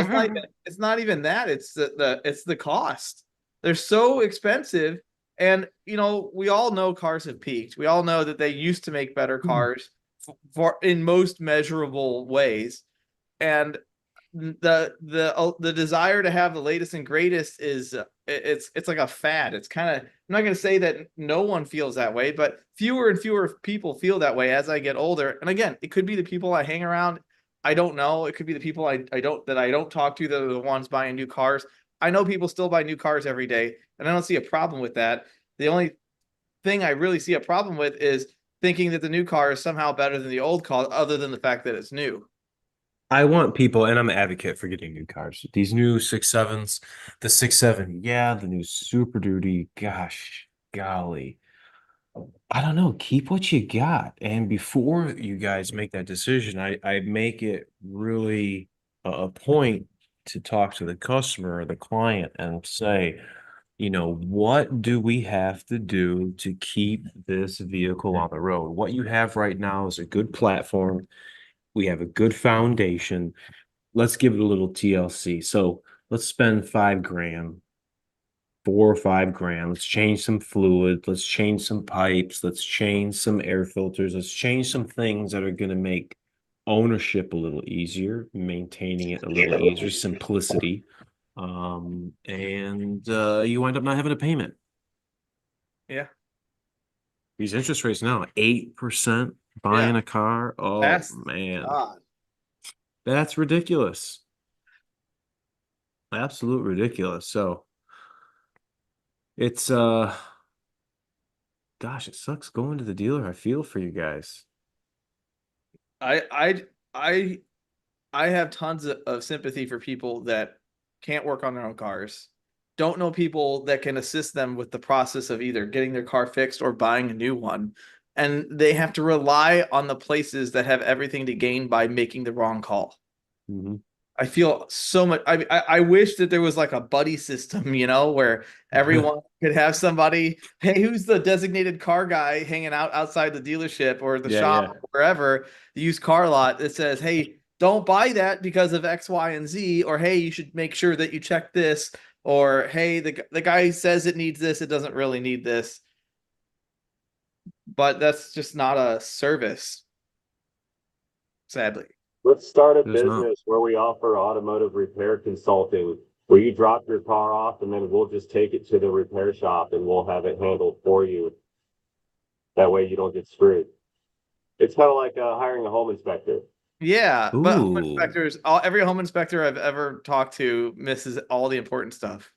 Speaker 5: it's not even that. It's it's the cost. They're so expensive. And we all know cars have peaked. We all know that they used to make better cars for in most measurable ways. And the desire to have the latest and greatest is it's like a fad. It's kind of, I'm not going to say that no one feels that way, but fewer and fewer people feel that way as I get older. And again, it could be the people I hang around. I don't know. It could be the people I don't talk to that are the ones buying new cars. I know people still buy new cars every day, and I don't see a problem with that. The only thing I really see a problem with is thinking that the new car is somehow better than the old car, other than the fact that it's new.
Speaker 1: I want people, and I'm an advocate for getting new cars. These new 6.7s, the 6.7, yeah, the new Super Duty, gosh, golly. I don't know, keep what you got. And before you guys make that decision, I make it really a point to talk to the customer or the client and say, what do we have to do to keep this vehicle on the road? What you have right now is a good platform. We have a good foundation. Let's give it a little TLC. So let's spend 5 grand, 4 or 5 grand. Let's change some fluid. Let's change some pipes. Let's change some air filters. Let's change some things that are going to make ownership a little easier, maintaining it a little easier, simplicity. And you wind up not having a payment.
Speaker 5: Yeah.
Speaker 1: These interest rates now, 8% buying a car. Oh
Speaker 5: That's
Speaker 1: man,
Speaker 5: God.
Speaker 1: that's ridiculous. Absolute ridiculous. So it's gosh, it sucks going to the dealer. I feel for you guys.
Speaker 5: I I I I have tons of sympathy for people that can't work on their own cars. Don't know people that can assist them with the process of either getting their car fixed or buying a new one. And they have to rely on the places that have everything to gain by making the wrong call.
Speaker 1: Mhm.
Speaker 5: I feel so much. I wish that there was like a buddy system, where everyone could have somebody. Hey, who's the designated car guy hanging out outside the dealership or the
Speaker 1: Yeah,
Speaker 5: shop,
Speaker 1: yeah.
Speaker 5: or wherever, the used car lot that says, "Hey, don't buy that because of X, Y, and Z," or "Hey, you should make sure that you check this," or "Hey, the guy says it needs this, it doesn't really need this." But that's just not a service, sadly.
Speaker 2: Let's start a
Speaker 1: There's not.
Speaker 2: business where we offer automotive repair consulting, where you drop your car off and then we'll just take it to the repair shop and we'll have it handled for you. That way you don't get screwed. It's kind of like hiring a home inspector.
Speaker 5: Yeah, but home
Speaker 1: Ooh.
Speaker 5: inspectors, every home inspector I've ever talked to misses all the important stuff.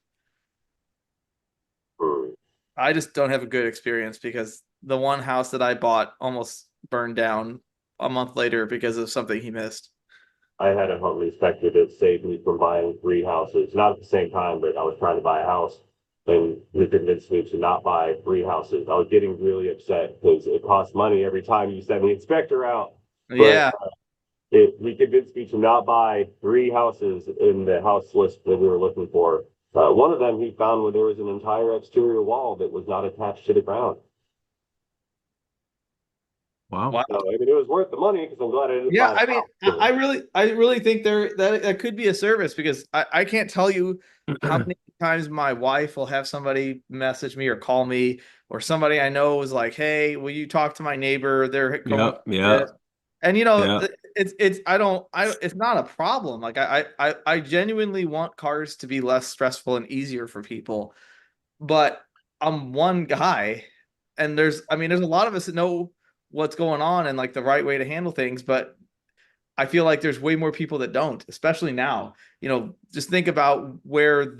Speaker 2: Hmm.
Speaker 5: I just don't have a good experience because the one house that I bought almost burned down a month later because of something he missed.
Speaker 2: I had a home inspector that saved me from buying 3 houses, not at the same time, but I was trying to buy a house and he convinced me to not buy 3 houses. I was getting really upset because it costs money every time you send the inspector out. But
Speaker 5: Yeah,
Speaker 2: he convinced me to not buy 3 houses in the house list that we were looking for. One of them he found where there was an entire exterior wall that was not attached to the ground.
Speaker 1: Wow.
Speaker 5: wow.
Speaker 2: So I mean, it was worth the money because I'm glad I didn't
Speaker 5: Yeah,
Speaker 2: buy
Speaker 5: I
Speaker 2: the
Speaker 5: mean,
Speaker 2: house.
Speaker 5: I really think that could be a service because I can't tell you how many times my wife will have somebody message me or call me, or somebody I know is like, "Hey, will you talk to my neighbor? They're going
Speaker 1: Yep,
Speaker 5: through this."
Speaker 1: yep,
Speaker 5: And
Speaker 1: yeah.
Speaker 5: it's not a problem. Like I genuinely want cars to be less stressful and easier for people, but I'm one guy, and there's a lot of us that know what's going on and like the right way to handle things, but I feel like there's way more people that don't, especially now. Just think about where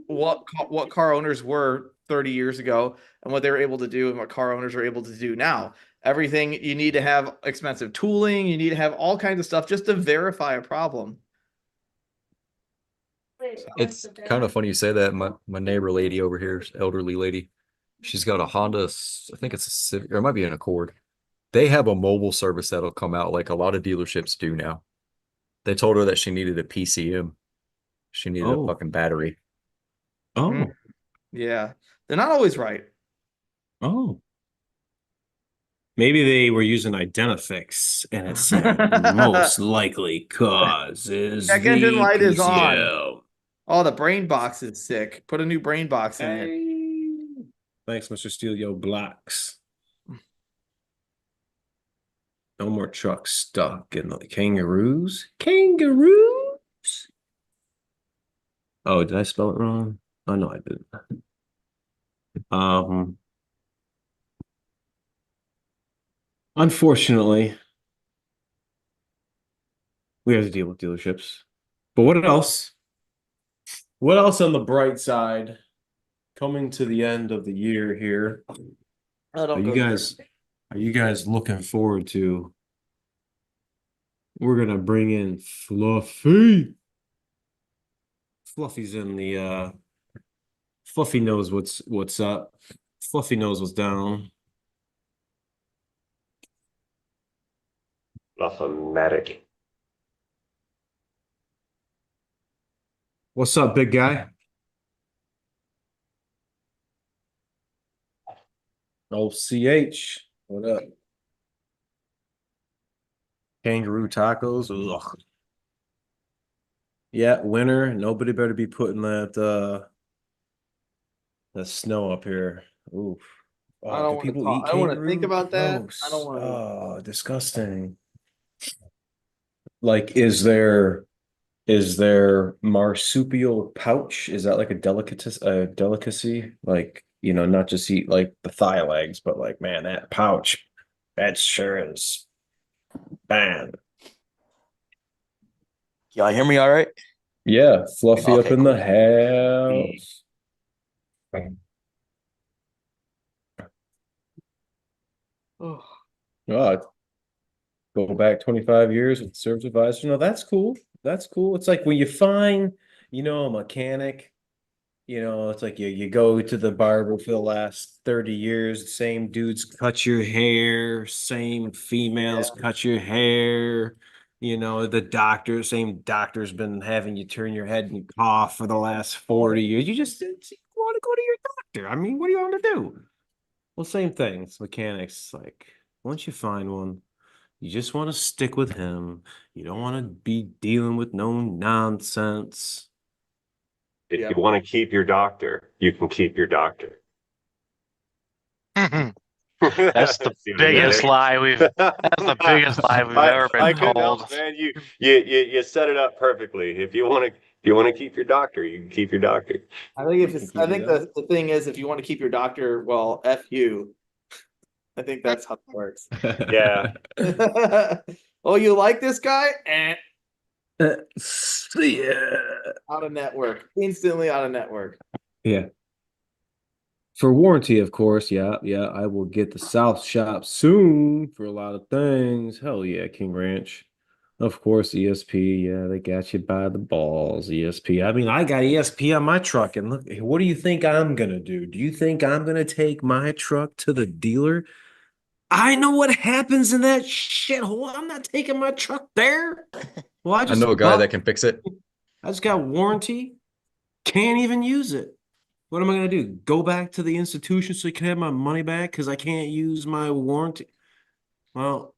Speaker 5: what car owners were 30 years ago and what they were able to do and what car owners are able to do now. Everything you need to have expensive tooling, you need to have all kinds of stuff just to verify a problem.
Speaker 4: It's kind of funny you say that. My neighbor lady over here, elderly lady, she's got a Honda, I think it's a Civic, or it might be an Accord. They have a mobile service that'll come out like a lot of dealerships do now. They told her that she needed a PCM. She needed a
Speaker 1: Oh,
Speaker 4: fucking battery.
Speaker 1: oh,
Speaker 5: Yeah. They're not always right.
Speaker 1: oh. Maybe they were using Identifix and it said most likely cause is
Speaker 5: Check engine
Speaker 1: the
Speaker 5: light is on.
Speaker 1: PCM.
Speaker 5: Oh, the brain box is sick. Put a new brain box in it.
Speaker 1: Hey. Thanks, Mr. Steal Your Blocks. No more trucks stuck in the kangaroos. Kangaroos. Oh, did I spell it wrong? Oh no, I didn't. Unfortunately, we have to deal with dealerships. But what else? What else on the bright side? Coming to the end of the year here.
Speaker 5: Oh,
Speaker 1: Are
Speaker 5: don't
Speaker 1: you
Speaker 5: go there.
Speaker 1: guys looking forward to? We're gonna bring in Fluffy. Fluffy's in the Fluffy knows what's up. Fluffy knows what's down.
Speaker 2: Fluffomatic.
Speaker 1: What's up, big guy? Oh, CH. What up? Kangaroo tacos. Ugh. Yeah, winter. Nobody better be putting that snow up here. Oof.
Speaker 5: I
Speaker 1: Oh,
Speaker 5: don't
Speaker 1: do
Speaker 5: want to
Speaker 1: people
Speaker 5: talk.
Speaker 1: eat
Speaker 5: I don't want to think
Speaker 1: kangaroo?
Speaker 5: about that. I don't
Speaker 1: Gross.
Speaker 5: want to.
Speaker 1: Oh, disgusting. Like, is there marsupial pouch? Is that like a delicacy? Like, not just eat like the thigh legs, but like, man, that pouch, that sure is bad.
Speaker 6: Y'all hear me all right?
Speaker 1: Yeah, Fluffy up
Speaker 6: Okay,
Speaker 1: in the
Speaker 6: cool.
Speaker 1: house.
Speaker 5: Oh,
Speaker 1: Oh, go back 25 years with service advisor. No, that's cool. That's cool. It's like when you find, a mechanic. It's like you go to the barber for the last 30 years, same dudes cut your hair, same females cut your hair. Same doctor's been having you turn your head and cough for the last 40 years. You just want to go to your doctor. I mean, what do you want to do? Well, same thing. It's mechanics. Like, once you find one, you just want to stick with him. You don't want to be dealing with no nonsense.
Speaker 2: If
Speaker 5: yeah.
Speaker 2: you want to keep your doctor, you can keep your doctor.
Speaker 3: That's the
Speaker 2: See what I did
Speaker 3: biggest
Speaker 2: there?
Speaker 3: lie that's the biggest lie we've ever
Speaker 2: I
Speaker 3: been
Speaker 2: couldn't help
Speaker 3: told.
Speaker 2: it, man. You set it up perfectly. If you want to keep your doctor, you can keep your doctor.
Speaker 5: I think if
Speaker 1: You can
Speaker 5: it's.
Speaker 1: keep
Speaker 5: I
Speaker 1: it
Speaker 5: think
Speaker 1: up.
Speaker 5: the thing is, if you want to keep your doctor, well, f you. I think that's how it works.
Speaker 2: Yeah.
Speaker 5: Oh, you like this guy?
Speaker 1: See ya.
Speaker 5: Out of network. Instantly out of network.
Speaker 1: Yeah. For warranty, of course. Yeah, yeah. I will get the South Shop soon for a lot of things. Hell yeah, King Ranch. Of course, ESP. Yeah, they got you by the balls, ESP. I mean, I got ESP on my truck, and look, what do you think I'm gonna do? Do you think I'm gonna take my truck to the dealer? I know what happens in that shithole. I'm not taking my truck there. Well,
Speaker 4: I know a guy that can fix it.
Speaker 1: I just got warranty. Can't even use it. What am I gonna do? Go back to the institution so you can have my money back because I can't use my warranty? Well,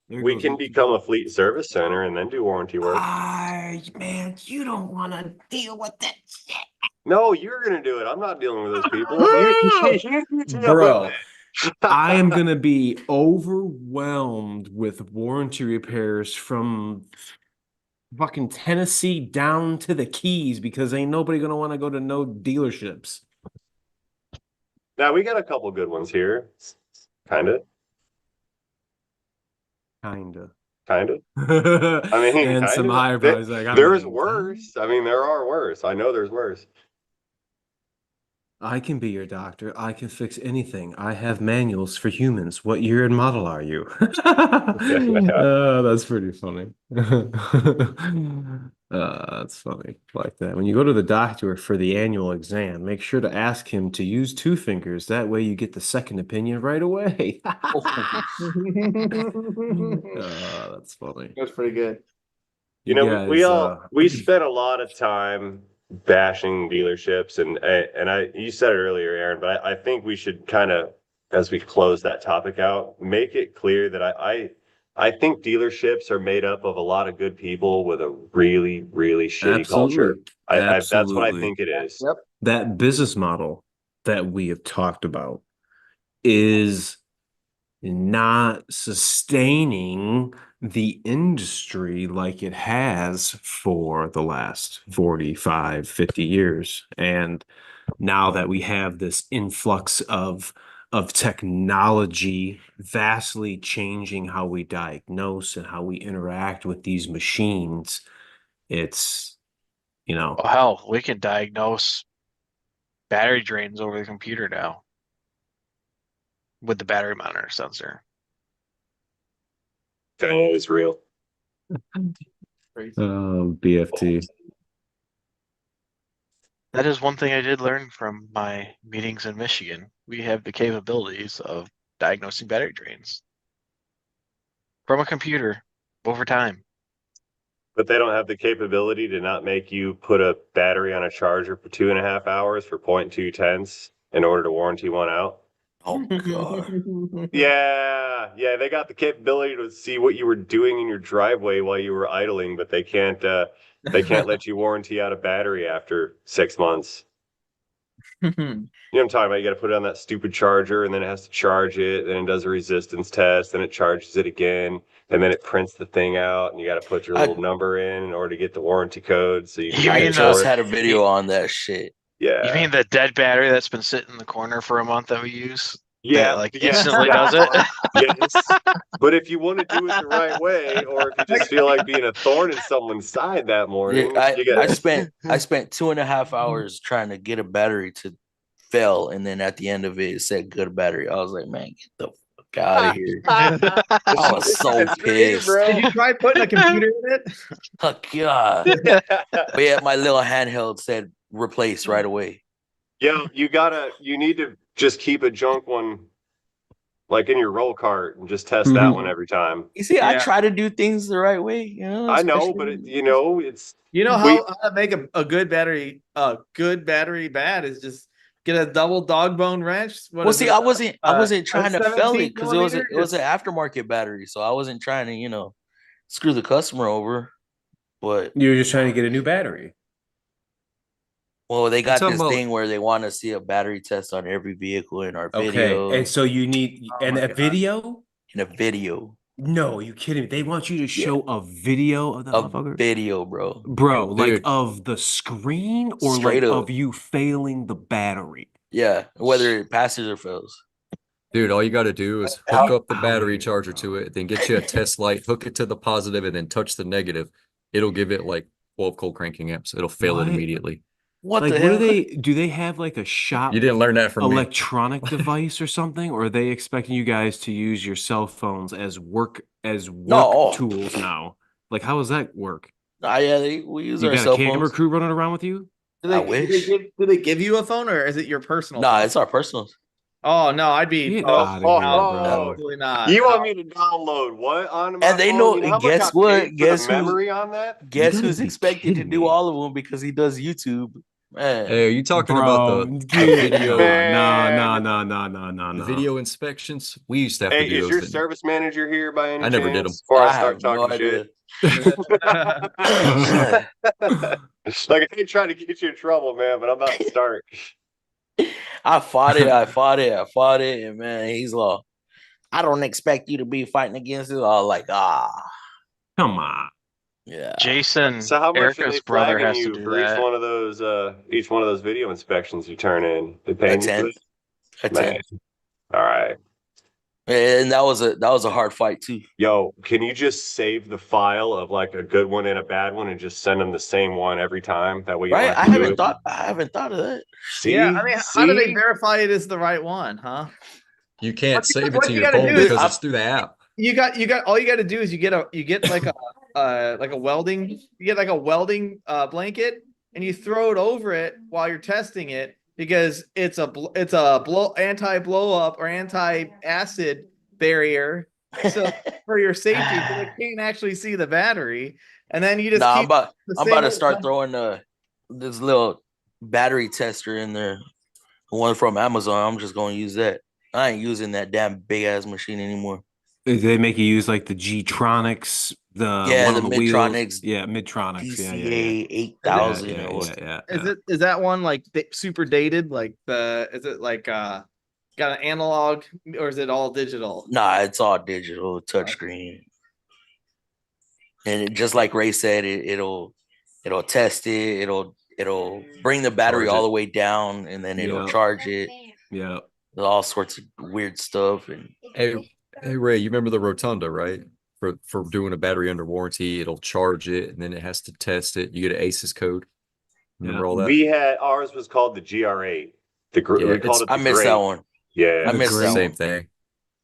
Speaker 1: there
Speaker 2: We
Speaker 1: goes.
Speaker 2: can become a fleet service center and then do warranty work.
Speaker 1: Man, you don't want to deal with that shit.
Speaker 2: No, you're gonna do it. I'm not dealing with those people. You deal with
Speaker 1: Bro,
Speaker 2: it.
Speaker 1: I am gonna be overwhelmed with warranty repairs from fucking Tennessee down to the Keys because ain't nobody gonna want to go to no dealerships.
Speaker 2: Now we got a couple good ones here. Kind of.
Speaker 1: Kinda.
Speaker 2: kind of. I mean,
Speaker 1: And
Speaker 2: kind
Speaker 1: some
Speaker 2: of.
Speaker 1: eyebrows like, I
Speaker 2: There's
Speaker 1: mean,
Speaker 2: worse. I mean, there are worse. I know there's worse.
Speaker 1: I can be your doctor. I can fix anything. I have manuals for humans. What year and model are you? That's pretty funny. That's funny. Like that. When you go to the doctor for the annual exam, make sure to ask him to use two fingers. That way you get the second opinion right away. That's funny.
Speaker 5: That's pretty good.
Speaker 2: You
Speaker 1: You
Speaker 2: know,
Speaker 1: guys,
Speaker 2: we spent a lot of time bashing dealerships, and you said it earlier, Aaron, but I think we should kind of, as we close that topic out, make it clear that I think dealerships are made up of a lot of good people with a really, really shitty culture.
Speaker 1: absolutely,
Speaker 2: I that's what I
Speaker 1: absolutely.
Speaker 2: think it is.
Speaker 5: Yep.
Speaker 1: That business model that we have talked about is not sustaining the industry like it has for the last 45, 50 years. And now that we have this influx of technology vastly changing how we diagnose and how we interact with these machines, it's, you know,
Speaker 3: Oh, hell, we can diagnose battery drains over the computer now with the battery monitor sensor.
Speaker 2: That is real.
Speaker 1: BFT.
Speaker 3: That is one thing I did learn from my meetings in Michigan. We have the capabilities of diagnosing battery drains from a computer over time.
Speaker 2: But they don't have the capability to not make you put a battery on a charger for 2.5 hours for 0.2 in order to warranty one out.
Speaker 6: Oh god.
Speaker 2: Yeah, they got the capability to see what you were doing in your driveway while you were idling, but they can't let you warranty out a battery after 6 months. You know what I'm talking about? You got to put it on that stupid charger, and then it has to charge it, then it does a resistance test, then it charges it again, and then it prints the thing out, and you got to put your little number in order to get the warranty code so you can
Speaker 3: You
Speaker 2: pay
Speaker 3: mean
Speaker 6: I
Speaker 2: for
Speaker 6: just
Speaker 2: it.
Speaker 6: had a video on that shit.
Speaker 3: You
Speaker 2: Yeah.
Speaker 3: mean the dead battery that's been sitting in the corner for a month that we use?
Speaker 2: Yeah,
Speaker 3: That like
Speaker 2: yeah,
Speaker 3: instantly
Speaker 2: yeah.
Speaker 3: does it?
Speaker 2: Yes. But if you want to do it the right way, or if you just feel like being a thorn in someone's side that
Speaker 6: Yeah,
Speaker 2: morning, you
Speaker 6: I
Speaker 2: got
Speaker 6: spent 2.5 hours trying to get a battery to fail, and then at the end of it, it said good battery. I was like, man, get the fuck out of here. I was so pissed.
Speaker 5: Did you try putting a computer in it?
Speaker 6: Oh, God. But yeah, my little handheld said replace right away.
Speaker 2: Yo, you need to just keep a junk one like in your roll cart and just test that one every time.
Speaker 6: You see, I
Speaker 5: Yeah.
Speaker 6: try to do things the right way, you know.
Speaker 2: I know,
Speaker 6: especially-
Speaker 2: but it's
Speaker 5: You know
Speaker 2: We-
Speaker 5: how to make a good battery bad is just get a double dog bone wrench. What
Speaker 6: Well,
Speaker 5: is
Speaker 6: see,
Speaker 5: it?
Speaker 6: I wasn't trying to fail
Speaker 5: 17
Speaker 6: it because it was
Speaker 5: millimeter?
Speaker 6: an aftermarket battery, so I wasn't trying to screw the customer over. But
Speaker 1: You're just trying to get a new battery.
Speaker 6: well, they got
Speaker 4: talking
Speaker 6: this
Speaker 4: about-
Speaker 6: thing where they want to see a battery test on every vehicle in our
Speaker 1: Okay.
Speaker 6: video.
Speaker 1: And so you need
Speaker 5: Oh
Speaker 1: and
Speaker 5: my
Speaker 1: a
Speaker 5: God.
Speaker 1: video?
Speaker 6: In a video,
Speaker 1: No, you kidding me? They want you to show a video of that
Speaker 6: a
Speaker 1: motherfucker?
Speaker 6: video, bro.
Speaker 1: Bro, like
Speaker 4: Dude.
Speaker 1: of the screen or
Speaker 6: Straight
Speaker 1: like
Speaker 6: up.
Speaker 1: of you failing the battery?
Speaker 6: Yeah, whether it passes or fails.
Speaker 4: Dude, all you got to do is hook up the
Speaker 1: Out
Speaker 4: battery
Speaker 1: here,
Speaker 4: charger
Speaker 1: bro.
Speaker 4: to it, then get you a test light, hook it to the positive, and then touch the negative. It'll give it like 12 cold cranking amps. It'll fail
Speaker 1: What?
Speaker 4: it immediately.
Speaker 6: What
Speaker 1: Like,
Speaker 6: the
Speaker 1: what
Speaker 6: hell?
Speaker 1: do they have like a shop
Speaker 4: You didn't learn that from me.
Speaker 1: electronic device or something? Or are they expecting you guys to use your cell phones as work
Speaker 6: No.
Speaker 1: tools now? Like, how does that work?
Speaker 6: Yeah, we use
Speaker 1: You
Speaker 6: our
Speaker 1: got a
Speaker 6: cell
Speaker 1: camera
Speaker 6: phones.
Speaker 1: crew running around with you?
Speaker 6: I wish.
Speaker 5: Do they give you a phone or is it your personal
Speaker 6: Nah,
Speaker 5: phone?
Speaker 6: it's our personals.
Speaker 5: Oh no, I'd be
Speaker 1: Get
Speaker 2: Oh,
Speaker 1: outta here, bro.
Speaker 5: absolutely not.
Speaker 2: You want me to download what on my
Speaker 6: And they
Speaker 2: phone?
Speaker 6: know-
Speaker 2: You know how much
Speaker 6: guess
Speaker 2: I
Speaker 6: what?
Speaker 2: paid for
Speaker 6: Guess
Speaker 2: the
Speaker 6: who's-
Speaker 2: memory on that?
Speaker 6: Guess
Speaker 1: gotta
Speaker 6: who's
Speaker 1: be
Speaker 6: expected to
Speaker 1: kidding
Speaker 6: do
Speaker 1: me.
Speaker 6: all of them because he does YouTube? Man,
Speaker 4: Hey, are you talking
Speaker 1: Bro,
Speaker 4: about the
Speaker 1: get
Speaker 4: video
Speaker 2: Man.
Speaker 1: no.
Speaker 4: video inspections? We used to have
Speaker 2: Hey,
Speaker 4: to do
Speaker 2: is
Speaker 4: those
Speaker 2: your
Speaker 4: things.
Speaker 2: service manager here by any
Speaker 4: I never did 'em.
Speaker 2: chance? Before I
Speaker 6: I
Speaker 2: start
Speaker 6: have no
Speaker 2: talking
Speaker 6: idea.
Speaker 2: shit. Like I ain't trying to get you in trouble, man, but I'm about to start.
Speaker 6: I fought it, and man, he's like, I don't expect you to be fighting against it. I was like,
Speaker 1: Come on.
Speaker 6: yeah.
Speaker 3: Jason,
Speaker 2: So how much are they
Speaker 3: Erica's brother
Speaker 2: flagging
Speaker 3: has to
Speaker 2: you
Speaker 3: do
Speaker 2: for
Speaker 3: that.
Speaker 2: each one of those video inspections you turn in? They
Speaker 6: A
Speaker 2: paying you for
Speaker 6: 10.
Speaker 2: this?
Speaker 6: A 10.
Speaker 2: Man. All right.
Speaker 6: And that was a hard fight too.
Speaker 2: Yo, can you just save the file of like a good one and a bad one and just send them the same one every time? That way you don't
Speaker 6: Right?
Speaker 2: have to do it.
Speaker 6: I haven't thought of that.
Speaker 2: See,
Speaker 5: Yeah, I mean, how do they
Speaker 2: see,
Speaker 5: verify it is the right one, huh?
Speaker 4: You can't save it
Speaker 5: what
Speaker 4: to
Speaker 5: you
Speaker 4: your
Speaker 5: gotta
Speaker 4: phone
Speaker 5: do is-
Speaker 4: because it's through the app.
Speaker 5: You got all you got to do is you get like a welding blanket and you throw it over it while you're testing it because it's a anti blow up or anti acid barrier so for your safety so they can't actually see the battery and then you just
Speaker 6: Nah,
Speaker 5: keep the
Speaker 6: I'm
Speaker 5: same
Speaker 6: about to start throwing this little battery tester in there. One from Amazon. I'm just gonna use that. I ain't using that damn big ass machine anymore.
Speaker 1: They make you use like the G-Tronics, the
Speaker 6: Yeah,
Speaker 1: one
Speaker 6: the
Speaker 1: on the wheels.
Speaker 6: Midtronics
Speaker 1: Yeah, Midtronics.
Speaker 6: DCA
Speaker 1: Yeah,
Speaker 6: 8000
Speaker 1: yeah,
Speaker 6: or what.
Speaker 1: yeah, yeah,
Speaker 5: is
Speaker 1: yeah.
Speaker 5: is that one like super dated like is it like got an analog or is it all digital?
Speaker 6: Nah, it's all digital touchscreen. And just like Ray said, it'll test it. It'll bring the battery
Speaker 4: Charge
Speaker 6: all
Speaker 4: it.
Speaker 6: the way down, and then it'll
Speaker 1: Yeah.
Speaker 6: charge it.
Speaker 1: Yeah.
Speaker 6: All sorts of weird stuff. And
Speaker 4: Hey Ray, you remember the Rotunda, right? For doing a battery under warranty, it'll charge it and then it has to test it. You get an ACES code. Remember all that?
Speaker 2: we had ours was called the GR8.
Speaker 4: Yeah,
Speaker 2: We called it
Speaker 6: I
Speaker 2: the
Speaker 6: missed that
Speaker 2: Great.
Speaker 6: one.
Speaker 2: Yeah,
Speaker 6: I
Speaker 1: The
Speaker 6: missed that
Speaker 1: great-
Speaker 4: Same
Speaker 6: one.
Speaker 4: thing.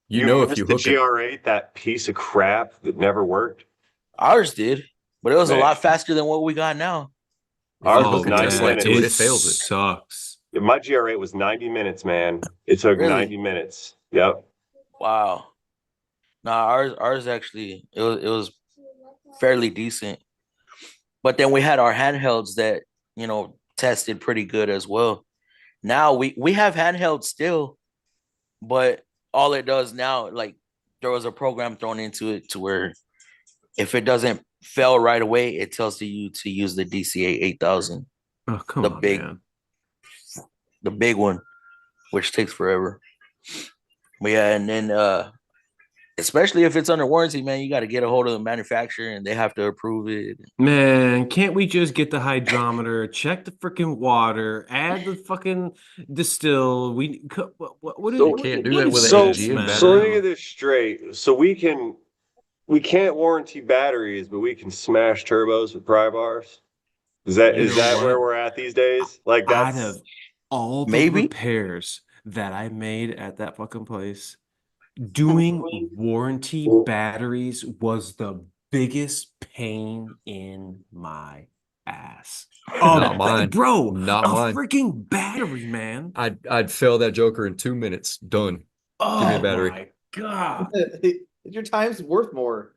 Speaker 2: you
Speaker 4: know if
Speaker 2: missed
Speaker 4: you
Speaker 2: the
Speaker 4: hook it.
Speaker 2: GR8, that piece of crap that never worked.
Speaker 6: Ours did, but it was a
Speaker 2: Man.
Speaker 6: lot faster than what we got now.
Speaker 4: If you
Speaker 2: Ours
Speaker 4: hook
Speaker 2: was
Speaker 4: a
Speaker 2: 90
Speaker 4: test light to it,
Speaker 2: minutes.
Speaker 4: it fails it.
Speaker 1: Sucks.
Speaker 2: My GR8 was 90 minutes, man. It took
Speaker 6: Really?
Speaker 2: 90 minutes. Yep.
Speaker 6: Wow. Nah, ours actually it was fairly decent. But then we had our handhelds that tested pretty good as well. Now we have handhelds still, but all it does now, like there was a program thrown into it to where if it doesn't fail right away, it tells you to use the DCA 8000,
Speaker 1: Oh, come
Speaker 6: the
Speaker 1: on,
Speaker 6: big
Speaker 1: man.
Speaker 6: the big one, which takes forever. But yeah, and then especially if it's under warranty, man, you got to get a hold of the manufacturer and they have to approve it.
Speaker 1: Man, can't we just get the hydrometer, check the freaking water, add the fucking distill? What is
Speaker 2: So
Speaker 4: You can't do
Speaker 1: what
Speaker 4: that
Speaker 1: is
Speaker 4: with an
Speaker 2: So,
Speaker 1: this,
Speaker 4: AGM
Speaker 1: man?
Speaker 2: so let me
Speaker 4: battery.
Speaker 2: get this straight. So we can't warranty batteries, but we can smash turbos with pry bars. Is that
Speaker 1: You
Speaker 2: is
Speaker 1: know
Speaker 2: that where
Speaker 1: what?
Speaker 2: we're at these days? Like
Speaker 1: Out
Speaker 2: that's
Speaker 1: of all the
Speaker 6: Maybe.
Speaker 1: repairs that I made at that fucking place, doing warranty batteries was the biggest pain in my ass.
Speaker 4: Not mine.
Speaker 1: Bro,
Speaker 4: Not
Speaker 1: a
Speaker 4: mine.
Speaker 1: freaking battery, man.
Speaker 4: I'd fail that joker in 2 minutes. Done. Give me a
Speaker 1: Oh
Speaker 4: battery.
Speaker 1: my God.
Speaker 5: Your time's worth more.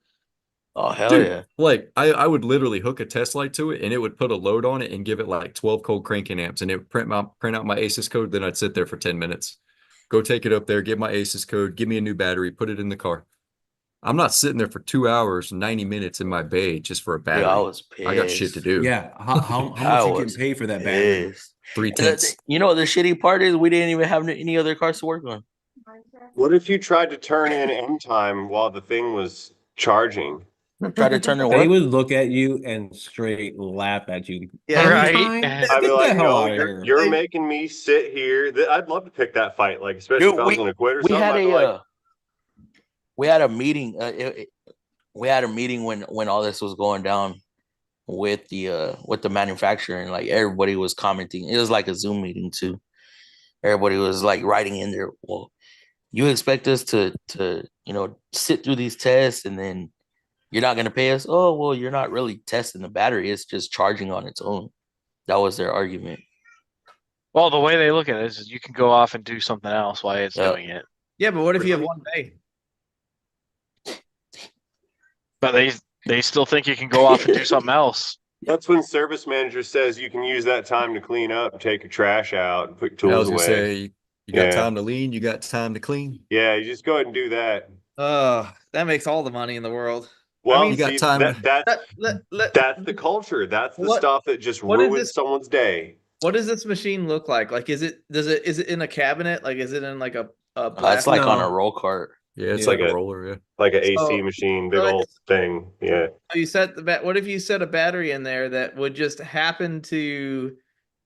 Speaker 6: Oh hell
Speaker 4: Dude,
Speaker 6: yeah.
Speaker 4: like I would literally hook a test light to it and it would put a load on it and give it like 12 cold cranking amps and it would print out my ACES code. Then I'd sit there for 10 minutes. Go take it up there, get my ACES code, give me a new battery, put it in the car. I'm not sitting there for 2 hours, 90 minutes in my bay just for a
Speaker 6: Dude,
Speaker 4: battery.
Speaker 6: I was
Speaker 4: I got shit to
Speaker 6: pissed.
Speaker 4: do.
Speaker 1: Yeah, how much
Speaker 6: I
Speaker 1: you getting
Speaker 6: was
Speaker 1: paid for that battery?
Speaker 6: pissed.
Speaker 4: 3/10.
Speaker 6: You know what the shitty part is? We didn't even have any other cars to work on.
Speaker 2: what if you tried to turn in end time while the thing was charging?
Speaker 6: Try to turn in
Speaker 1: They
Speaker 6: what?
Speaker 1: would look at you and straight laugh at you.
Speaker 5: Yeah,
Speaker 3: Right.
Speaker 1: Time?
Speaker 2: I'd
Speaker 1: Get
Speaker 2: be
Speaker 1: the
Speaker 2: like,
Speaker 1: hell
Speaker 2: no,
Speaker 1: out of here.
Speaker 2: you're making me sit here. I'd love to pick that fight, like especially
Speaker 6: Dude,
Speaker 2: if I was going to quit or
Speaker 6: we
Speaker 2: something.
Speaker 6: had
Speaker 2: I'd be like,
Speaker 6: we had a meeting. We had a meeting when all this was going down with the manufacturer, and like everybody was commenting. It was like a Zoom meeting too. Everybody was like writing in there. Well, you expect us to sit through these tests and then you're not going to pay us? Oh, well, you're not really testing the battery. It's just charging on its own. That was their argument.
Speaker 3: Well, the way they look at it is you can go off and do something else while it's doing it.
Speaker 5: yeah, but what if you have one bay?
Speaker 3: But they still think you can go off and do something else.
Speaker 2: that's when service manager says you can use that time to clean up, take your trash out, and put
Speaker 4: I
Speaker 2: tools
Speaker 4: was gonna
Speaker 2: away.
Speaker 4: say, you got
Speaker 2: Yeah.
Speaker 4: time to lean, you got time to clean.
Speaker 2: Yeah, you just go ahead and do that.
Speaker 5: That makes all the money in the world.
Speaker 2: Well,
Speaker 4: You got
Speaker 2: see,
Speaker 4: time to-
Speaker 2: that's the culture. That's the
Speaker 5: What-
Speaker 2: stuff that just
Speaker 5: what is
Speaker 2: ruins
Speaker 5: this-
Speaker 2: someone's day.
Speaker 5: What does this machine look like? Like, is it in a cabinet? Like, is it in like a
Speaker 6: It's like on a
Speaker 1: No.
Speaker 6: roll cart.
Speaker 4: Yeah, it's
Speaker 1: Yeah.
Speaker 4: like a roller, yeah.
Speaker 2: Like an
Speaker 5: So-
Speaker 2: AC machine, big
Speaker 5: so
Speaker 2: old thing. Yeah.
Speaker 5: you set what if you set a battery in there that would just happen to,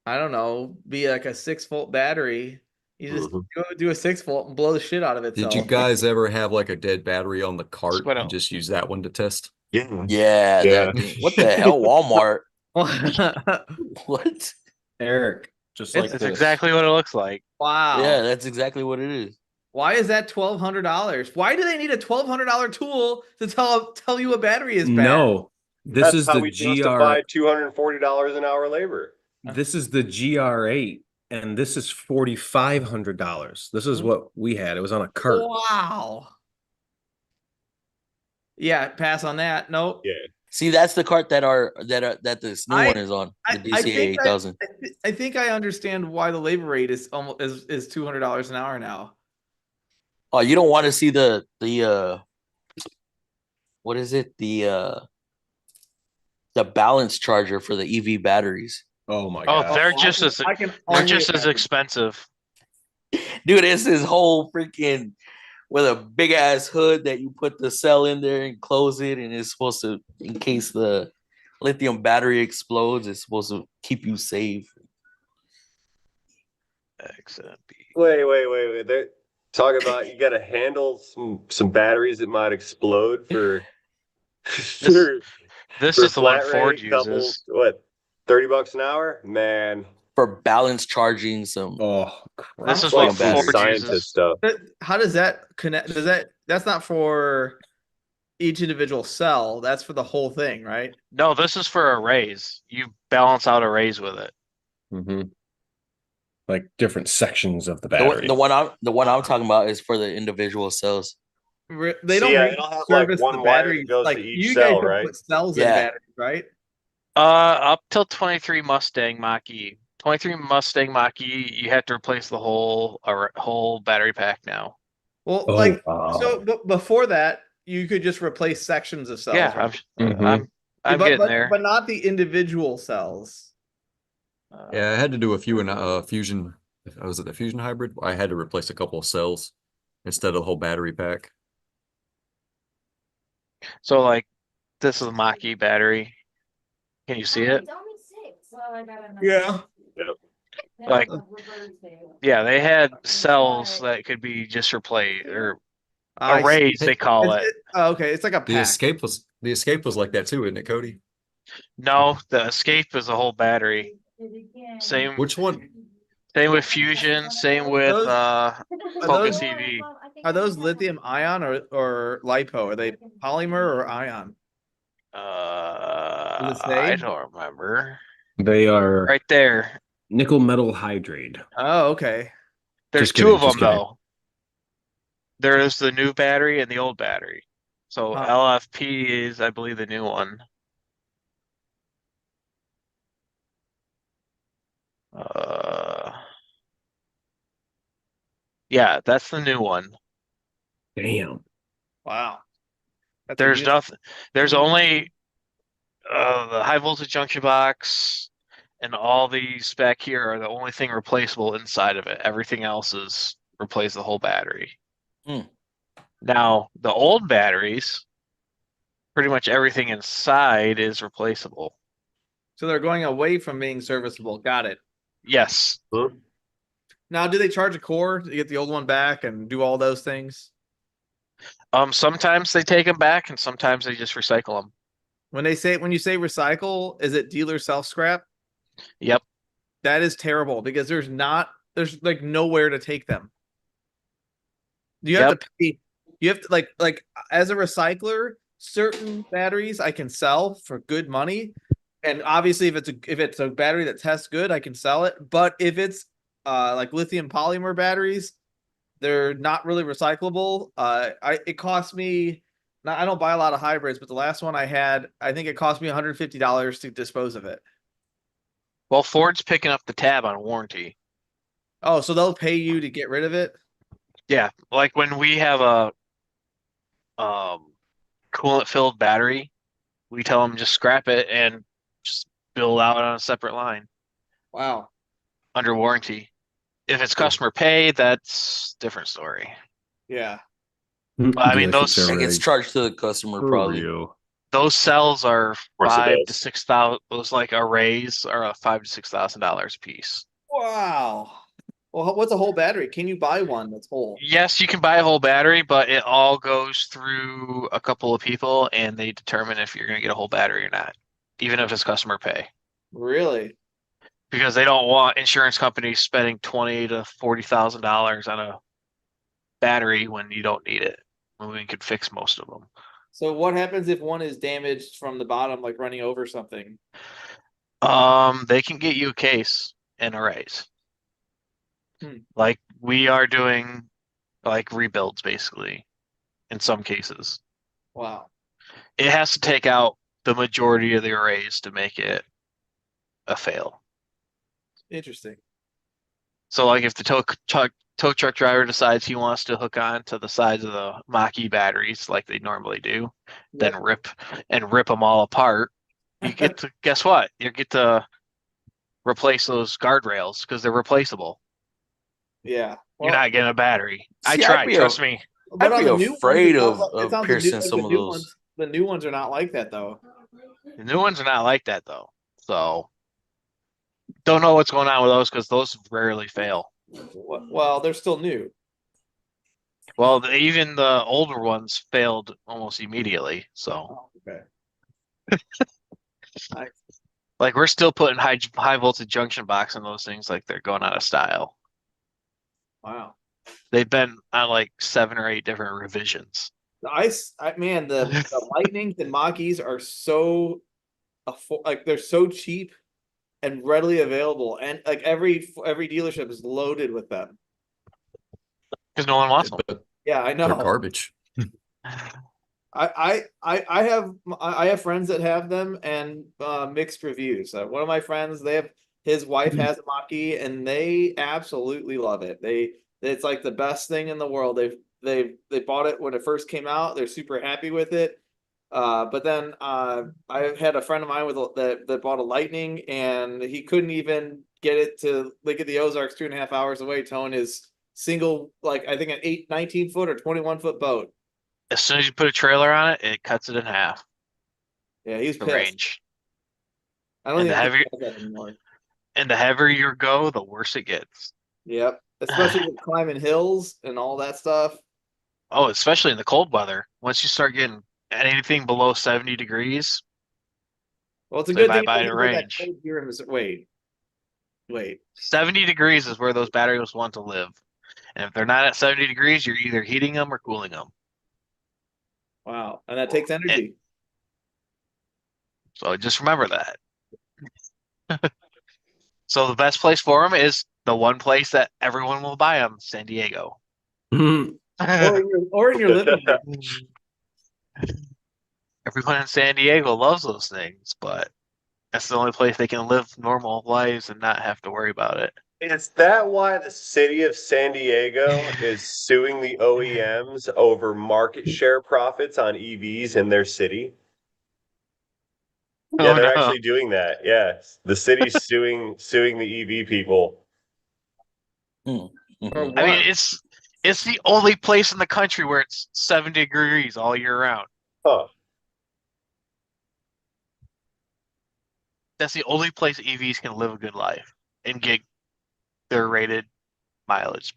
Speaker 5: I don't know, be like a 6-volt battery You just
Speaker 2: Mhm.
Speaker 5: do a 6 volt and blow the shit out of
Speaker 4: Did you
Speaker 5: itself.
Speaker 4: guys ever have like a dead battery on the cart
Speaker 3: Squid
Speaker 4: and
Speaker 3: out.
Speaker 4: just use that one to test?
Speaker 2: Yeah.
Speaker 6: Yeah,
Speaker 2: Yeah.
Speaker 6: that thing. What the hell, Walmart? What?
Speaker 1: Eric, just like
Speaker 3: It's
Speaker 1: this.
Speaker 3: exactly what it looks like.
Speaker 6: Yeah,
Speaker 5: Wow.
Speaker 6: that's exactly what it is.
Speaker 5: Why is that $1,200? Why do they need a $1,200 tool to tell you a battery is bad?
Speaker 1: No, this
Speaker 2: That's
Speaker 1: is
Speaker 2: how
Speaker 1: the
Speaker 2: we
Speaker 1: GR.
Speaker 2: justify $240 an hour labor.
Speaker 1: This is the GR8, and this is $4,500. This is what we had. It was on a cart.
Speaker 5: Wow. Yeah, pass on that. Nope.
Speaker 2: Yeah.
Speaker 6: See, that's the cart that this new one is on, the
Speaker 5: I
Speaker 6: DCA
Speaker 5: think
Speaker 6: 8000.
Speaker 5: I think I understand why the labor rate is almost is $200 an hour now.
Speaker 6: Oh, you don't want to see the what is it? The balance charger for the EV batteries.
Speaker 1: Oh my
Speaker 3: Oh,
Speaker 1: gosh.
Speaker 3: they're
Speaker 5: I
Speaker 3: just
Speaker 5: can-
Speaker 3: as
Speaker 5: I can
Speaker 3: they're
Speaker 5: only
Speaker 3: just as
Speaker 5: imagine.
Speaker 3: expensive.
Speaker 6: Dude, it's this whole freaking with a big ass hood that you put the cell in there and close it, and it's supposed to, in case the lithium battery explodes, it's supposed to keep you safe.
Speaker 3: XMP.
Speaker 2: Wait. They're talking about you got to handle some batteries that might explode for for,
Speaker 3: This
Speaker 2: for
Speaker 3: is the one
Speaker 2: flat
Speaker 3: Ford
Speaker 2: rate couples.
Speaker 3: uses.
Speaker 2: What, $30 an hour? Man,
Speaker 6: For balance charging some
Speaker 1: Oh,
Speaker 3: This
Speaker 1: crap.
Speaker 3: is
Speaker 6: Fucking
Speaker 3: what
Speaker 6: batteries.
Speaker 3: Ford
Speaker 2: scientist
Speaker 3: uses.
Speaker 2: stuff.
Speaker 5: How does that connect? That's not for each individual cell. That's for the whole thing, right?
Speaker 3: No, this is for arrays. You balance out arrays with it.
Speaker 1: Mhm. Like different sections of the
Speaker 6: the
Speaker 1: battery.
Speaker 6: one I'm talking about is for the individual cells.
Speaker 5: They
Speaker 2: See,
Speaker 5: don't
Speaker 2: yeah,
Speaker 5: make
Speaker 2: it'll have, like,
Speaker 5: service
Speaker 2: one
Speaker 5: the
Speaker 2: wire that
Speaker 5: batteries.
Speaker 2: goes
Speaker 5: Like
Speaker 2: to each
Speaker 5: you guys
Speaker 2: cell,
Speaker 5: don't
Speaker 2: right?
Speaker 5: put cells in
Speaker 6: Yeah.
Speaker 5: batteries, right?
Speaker 3: Up till 23 Mustang Mach-E. 23 Mustang Mach-E, you have to replace the whole battery pack now.
Speaker 5: Well,
Speaker 1: Oh,
Speaker 5: like
Speaker 1: wow.
Speaker 5: so before that, you could just replace sections of cells,
Speaker 3: Yeah,
Speaker 5: right?
Speaker 3: I'm getting there.
Speaker 5: But not the individual cells.
Speaker 4: Yeah, I had to do a few in Fusion. Was it the Fusion hybrid? I had to replace a couple of cells instead of the whole battery pack.
Speaker 3: So like this is a Mach-E battery. Can you see it?
Speaker 5: Yeah.
Speaker 2: Yep.
Speaker 3: Like, yeah, they had cells that could be just replaced or
Speaker 5: I see.
Speaker 3: arrays, they call it.
Speaker 5: Oh, okay, it's like a
Speaker 4: The
Speaker 5: pack.
Speaker 4: escape was like that too, isn't it, Cody?
Speaker 3: No, the Escape is a whole battery. Same
Speaker 4: Which one?
Speaker 3: Same with Fusion, same with
Speaker 5: Are
Speaker 3: Focus
Speaker 5: those
Speaker 3: EV.
Speaker 5: are those lithium ion or lipo? Are they polymer or ion? Does it say?
Speaker 3: I don't remember.
Speaker 1: They are
Speaker 3: Right there.
Speaker 1: nickel metal hydrate.
Speaker 5: Oh, okay.
Speaker 3: There's
Speaker 1: Just
Speaker 3: two
Speaker 1: kidding,
Speaker 3: of them
Speaker 1: just kidding.
Speaker 3: though. There is the new battery and the old battery. So
Speaker 5: Huh.
Speaker 3: LFP is, I believe, the new one. Yeah, that's the new one.
Speaker 1: Damn.
Speaker 5: Wow. That's a
Speaker 3: There's
Speaker 5: unit.
Speaker 3: nothing. There's only the high voltage junction box and all these back here are the only thing replaceable inside of it. Everything else is replace the whole battery.
Speaker 6: Hmm.
Speaker 3: Now, the old batteries, pretty much everything inside is replaceable.
Speaker 5: So they're going away from being serviceable. Got it.
Speaker 3: Yes.
Speaker 2: Hmm?
Speaker 5: Now, do they charge a core to get the old one back and do all those things?
Speaker 3: Sometimes they take them back and sometimes they just recycle them.
Speaker 5: When you say recycle, is it dealer self scrap?
Speaker 3: Yep.
Speaker 5: That is terrible because there's like nowhere to take them. You have to pay. You have to like as a recycler, certain batteries I can sell for good money, and obviously if it's a battery that tests good, I can sell it. But if it's like lithium polymer batteries, they're not really recyclable. It cost me. I don't buy a lot of hybrids, but the last one I had, I think it cost me $150 to dispose of it.
Speaker 3: Well, Ford's picking up the tab on warranty.
Speaker 5: Oh, so they'll pay you to get rid of it?
Speaker 3: Yeah, like when we have a coolant filled battery, we tell them just scrap it and just bill out on a separate line
Speaker 5: Wow.
Speaker 3: under warranty. If it's customer pay, that's different story.
Speaker 5: Yeah.
Speaker 3: I mean, those
Speaker 6: It gets charged to the customer
Speaker 1: For
Speaker 6: probably.
Speaker 1: real.
Speaker 3: those cells are
Speaker 2: course it
Speaker 3: five to
Speaker 2: does.
Speaker 3: 6,000. Those like arrays are $5,000 to $6,000 a piece.
Speaker 5: Wow. Well, what's a whole battery? Can you buy one that's whole?
Speaker 3: Yes, you can buy a whole battery, but it all goes through a couple of people and they determine if you're going to get a whole battery or not, even if it's customer pay.
Speaker 5: Really?
Speaker 3: Because they don't want insurance companies spending $20,000 to $40,000 on a battery when you don't need it. When we could fix most of them.
Speaker 5: So what happens if one is damaged from the bottom, like running over something?
Speaker 3: They can get you a case and a raise.
Speaker 5: Hmm.
Speaker 3: Like we are doing like rebuilds basically in some cases.
Speaker 5: Wow.
Speaker 3: It has to take out the majority of the arrays to make it a fail.
Speaker 5: Interesting.
Speaker 3: So like if the tow truck driver decides he wants to hook on to the sides of the Mach-E batteries like they normally do, then
Speaker 5: Yep.
Speaker 3: rip them all apart, you get to guess what? You get to replace those guardrails because they're replaceable.
Speaker 5: Yeah.
Speaker 3: You're
Speaker 5: Well,
Speaker 3: not getting a battery. I
Speaker 6: See,
Speaker 3: tried, trust me.
Speaker 5: but
Speaker 6: I'd
Speaker 5: on
Speaker 6: be
Speaker 5: the new ones,
Speaker 6: afraid
Speaker 5: it
Speaker 6: of
Speaker 5: sounds
Speaker 6: piercing
Speaker 5: like
Speaker 6: some of those.
Speaker 5: the new ones are not like that though.
Speaker 3: The new ones are not like that though. So don't know what's going on with those because those rarely fail.
Speaker 5: Well, they're still new.
Speaker 3: Well, even the older ones failed almost immediately. So
Speaker 5: Oh, okay. Nice.
Speaker 3: like we're still putting high voltage junction box in those things like they're going out of style.
Speaker 5: Wow.
Speaker 3: They've been on like 7 or 8 different revisions.
Speaker 5: Man, the Lightnings and Mach-E's are so like they're so cheap and readily available, and like every dealership is loaded with them.
Speaker 3: Because no one wants them.
Speaker 4: But
Speaker 5: Yeah, I
Speaker 4: they're
Speaker 5: know.
Speaker 4: garbage.
Speaker 5: I have friends that have them and mixed reviews. One of my friends, his wife has a Mach-E and they absolutely love it. It's like the best thing in the world. They bought it when it first came out. They're super happy with it. But then I had a friend of mine that bought a Lightning and he couldn't even get it to Lake of the Ozarks 2.5 hours away, towing his single, like I think an 19 foot or 21 foot boat.
Speaker 3: As soon as you put a trailer on it, it cuts it in half.
Speaker 5: Yeah, he's
Speaker 3: The
Speaker 5: pissed.
Speaker 3: range.
Speaker 5: I don't
Speaker 3: And
Speaker 5: even think he does that anymore.
Speaker 3: the heavier you go, the worse it gets.
Speaker 5: Yep. Especially with climbing hills and all that stuff.
Speaker 3: Oh, especially in the cold weather. Once you start getting anything below 70 degrees,
Speaker 5: Well, it's a
Speaker 3: say
Speaker 5: good thing it
Speaker 3: bye-bye to
Speaker 5: doesn't get that
Speaker 3: range.
Speaker 5: cold here in this. Wait.
Speaker 3: 70 degrees is where those batteries want to live. And if they're not at 70 degrees, you're either heating them or cooling them.
Speaker 5: Wow. And that takes energy.
Speaker 3: So just remember that. So the best place for them is the one place that everyone will buy them, San Diego.
Speaker 5: Or in your living room.
Speaker 3: Everyone in San Diego loves those things, but that's the only place they can live normal lives and not have to worry about it.
Speaker 2: Is that why the city of San Diego is suing the OEMs over market share profits on EVs in their city? Yeah,
Speaker 3: Oh
Speaker 2: they're
Speaker 3: no.
Speaker 2: actually doing that. Yes. The city's suing the EV people.
Speaker 5: Or
Speaker 3: I mean,
Speaker 5: what?
Speaker 3: it's the only place in the country where it's 70 degrees all year round.
Speaker 2: Huh.
Speaker 3: That's the only place EVs can live a good life and get their rated mileage.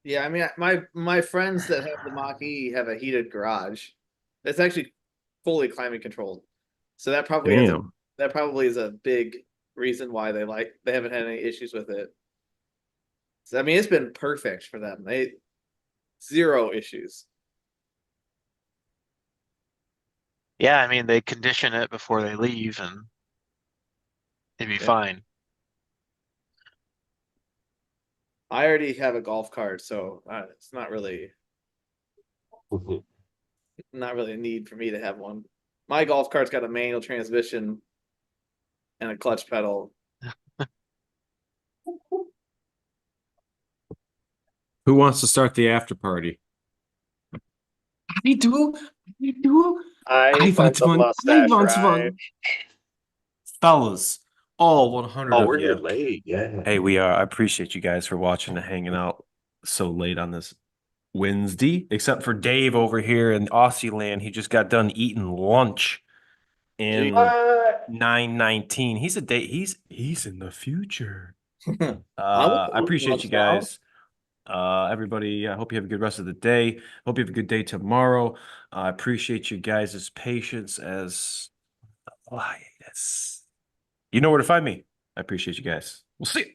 Speaker 5: Yeah, I mean, my friends that have the Mach-E have a heated garage. It's actually fully climate controlled. So that
Speaker 1: Damn.
Speaker 5: probably is a big reason why they haven't had any issues with it. So, I mean, it's been perfect for them. They zero issues.
Speaker 3: Yeah, I mean they condition it before they leave and it'd be fine.
Speaker 5: I already have a golf cart, so it's not really a need for me to have one. My golf cart's got a manual transmission and a clutch pedal.
Speaker 1: Who wants to start the after party? I do. I do.
Speaker 2: I want the mustache ride.
Speaker 1: Fellas, all 100
Speaker 2: Oh,
Speaker 1: of
Speaker 2: we're here
Speaker 1: you.
Speaker 2: late. Yeah.
Speaker 1: Hey, we are. I appreciate you guys for watching and hanging out so late on this Wednesday, except for Dave over here in Aussie land. He just got done eating lunch in
Speaker 2: What?
Speaker 1: 9/19. He's a date. He's in the future.
Speaker 5: I want
Speaker 1: I appreciate
Speaker 5: to
Speaker 1: you guys. Everybody, I hope you have a good rest of the day. Hope you have a good day tomorrow. I appreciate you guys' patience as you know where to find me. I appreciate you guys. We'll see you.